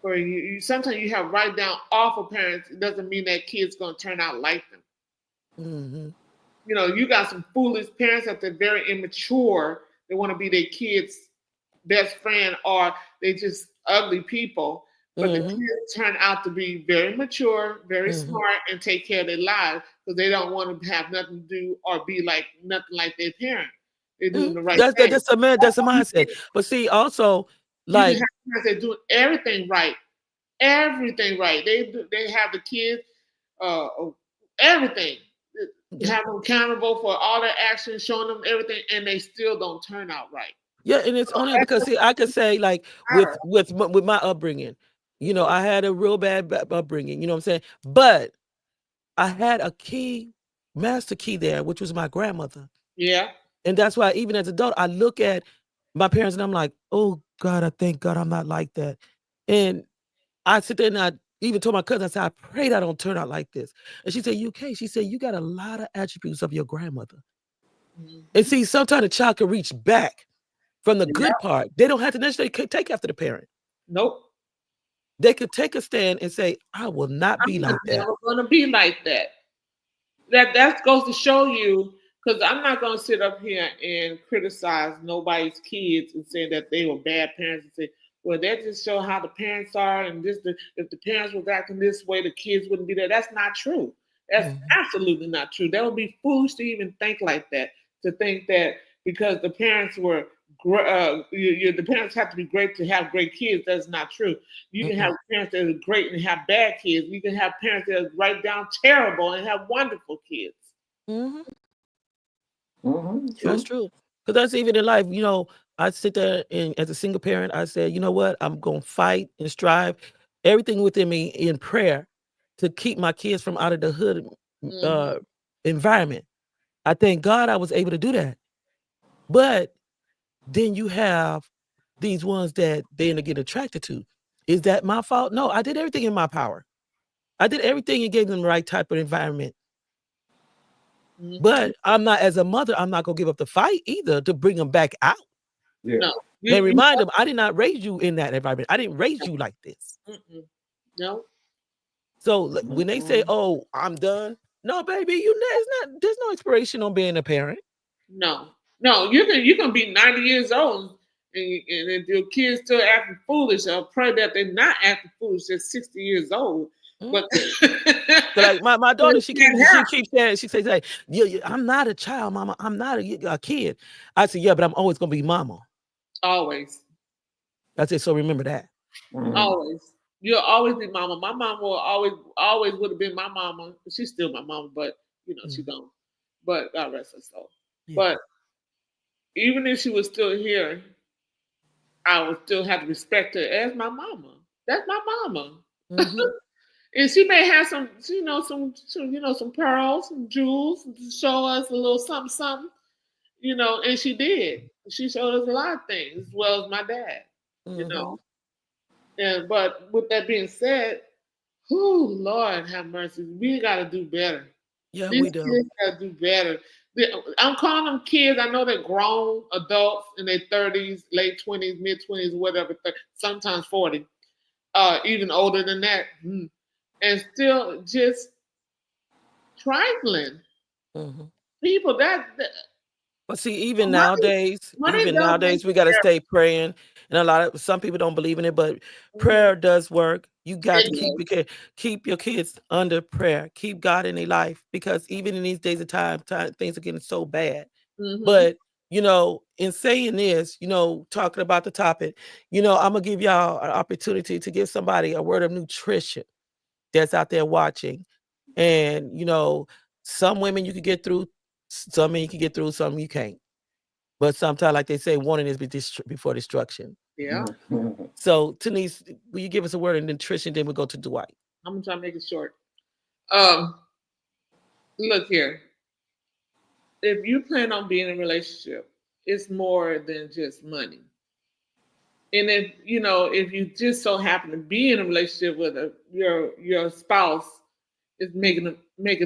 or you sometimes you have right down awful parents. It doesn't mean that kid's gonna turn out like them. You know, you got some foolish parents that they're very immature. They want to be their kids' best friend, or they just ugly people. But the kids turn out to be very mature, very smart, and take care of their lives, because they don't want to have nothing to do or be like nothing like their parent. They're doing the right thing. That's a mindset. But see, also, like, they're doing everything right. Everything right. They have the kids, everything. Have them accountable for all their actions, showing them everything, and they still don't turn out right. Yeah, and it's only because, see, I could say, like, with my upbringing, you know, I had a real bad upbringing, you know what I'm saying? But I had a master key there, which was my grandmother. Yeah. And that's why even as an adult, I look at my parents and I'm like, oh God, I thank God I'm not like that. And I sit there and I even told my cousin, I said, I prayed I don't turn out like this. And she said, you okay? She said, you got a lot of attributes of your grandmother. And see, sometimes a child can reach back from the good part. They don't have to necessarily take after the parent. Nope. They could take a stand and say, I will not be like that. I'm never going to be like that. That goes to show you, because I'm not going to sit up here and criticize nobody's kids and say that they were bad parents and say, well, that just show how the parents are, and if the parents was acting this way, the kids wouldn't be there. That's not true. That's absolutely not true. That would be foolish to even think like that, to think that because the parents were the parents have to be great to have great kids. That's not true. You can have parents that are great and have bad kids. You can have parents that are right down terrible and have wonderful kids. That's true. Because that's even in life. You know, I sit there and as a single parent, I said, you know what? I'm going to fight and strive everything within me in prayer to keep my kids from out of the hood environment. I thank God I was able to do that. But then you have these ones that they end up getting attracted to. Is that my fault? No, I did everything in my power. I did everything and gave them the right type of environment. But I'm not, as a mother, I'm not going to give up the fight either to bring them back out. Yeah. No. And remind them, I did not raise you in that environment. I didn't raise you like this. No. So when they say, oh, I'm done. No, baby, there's no expiration on being a parent. No. No, you can be 90 years old and if your kids still acting foolish, I'll pray that they're not acting foolish at 60 years old. But like my daughter, she keeps saying, she says, like, yeah, I'm not a child, mama. I'm not a kid. I said, yeah, but I'm always gonna be mama. Always. I said, so remember that. Always. You'll always be mama. My mama will always would have been my mama. She's still my mama, but she don't. But God rest her soul. Yeah. But even if she was still here, I would still have to respect her as my mama. That's my mama. And she may have some pearls, some jewels to show us a little something, and she did. She showed us a lot of things, as well as my dad, And but with that being said, Lord have mercy, we gotta do better. Yeah, These we do. kids gotta do better. I'm calling them kids. I know they're grown adults in their 30s, late 20s, mid 20s, whatever, sometimes 40, even older than that. And still just trifling. People but see, even nowadays, we got to stay praying. And some people don't believe in it, but prayer does work. You got to keep your kids under prayer. Keep God in their life, because even in these days of time things are getting so bad. But in saying this, talking about the topic, I'm gonna give y'all an opportunity to give somebody a word of nutrition that's out there watching. And some women you can get through, some men you can get through, some you can't. But sometimes, like they say, warning is before destruction. Yeah. So, Denise, will you give us a word of nutrition? Then we'll go to Dwight. I'm gonna try to make it short. Look here. If you plan on being in a relationship, it's more than just money. And if you just so happen to be in a relationship with your spouse is making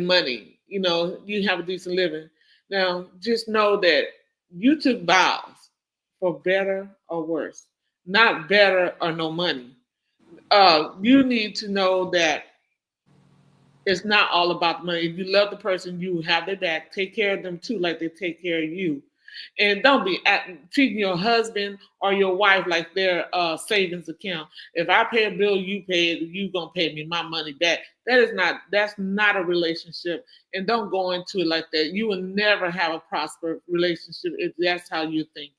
money, you have a decent living. Now, just know that you took vows for better or worse, not better or no money. You need to know that it's not all about money. If you love the person, you have their back. Take care of them too, like they take care of you. And don't be treating your husband or your wife like their savings account. If I pay a bill, you pay it. You gonna pay me my money back. That's not a relationship. And don't go into it like that. You will never have a prosperous relationship if that's how you're thinking.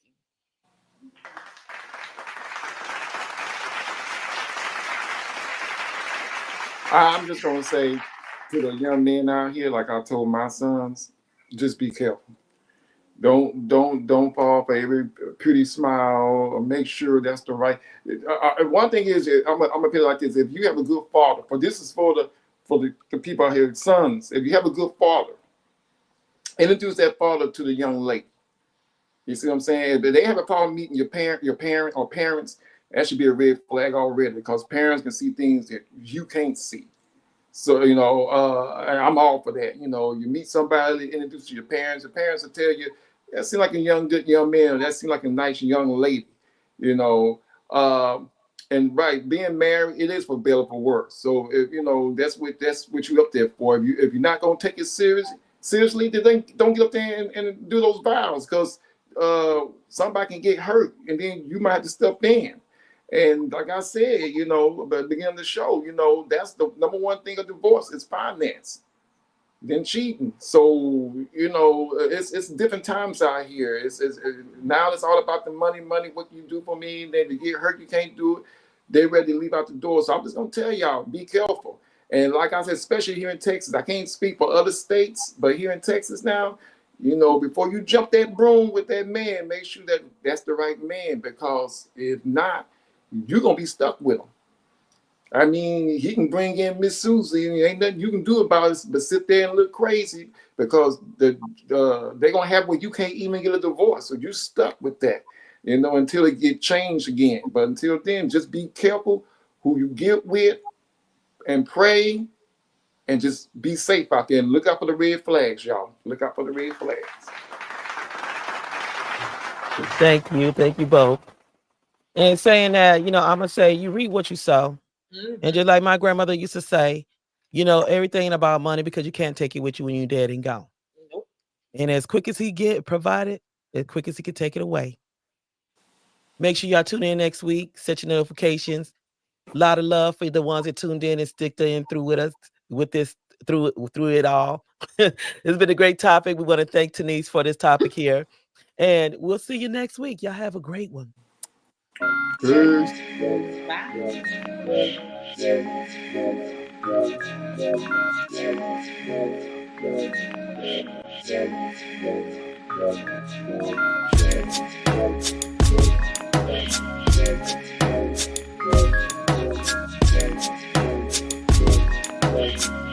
I'm just gonna say to the young men out here, like I told my sons, just be careful. Don't fall for every pretty smile, or make sure that's the right. One thing is, I'm gonna put it like this: if you have a good father, this is for the people out here, sons. If you have a good father, introduce that father to the young lady. You see what I'm saying? If they have a problem meeting your parent or parents, that should be a red flag already, because parents can see things that you can't see. So, I'm all for that. You meet somebody, introduce you to your parents. The parents will tell you, that seems like a good young man, or that seems like a nice young lady, and right, being married, it is for better or for worse. So, that's what you're up there for. If you're not going to take it seriously, then don't get up there and do those vows, because somebody can get hurt, and then you might have to step in. And like I said, at the beginning of the show, that's the number one thing of divorce is finance, then cheating. So, it's different times out here. Now it's all about the money, what you do for me. Then to get hurt, you can't do it. They're ready to leave out the door. So I'm just going to tell y'all, be careful. And like I said, especially here in Texas, I can't speak for other states, but here in Texas now, before you jump that broom with that man, make sure that that's the right man, because if not, you're going to be stuck with him. I mean, he can bring in Miss Susie, and ain't nothing you can do about it but sit there and look crazy, because they're going to have where you can't even get a divorce. So you're stuck with that, until it get changed again. But until then, just be careful who you get with, and pray, and just be safe out there, and look out for the red flags, y'all. Look out for the red flags. Thank you both. And saying that, I'm going to say, you reap what you sow. And just like my grandmother used to say, everything ain't about money, because you can't take it with you when you're dead and gone. Nope. And as quick as he provided, as quick as he can take it away. Make sure y'all tune in next week. Set your notifications. A lot of love for the ones that tuned in and sticked in through with us with this through it all. It's been a great topic. We want to thank Denise for this topic here. And we'll see you next week. Y'all have a great one. Peace. Bye.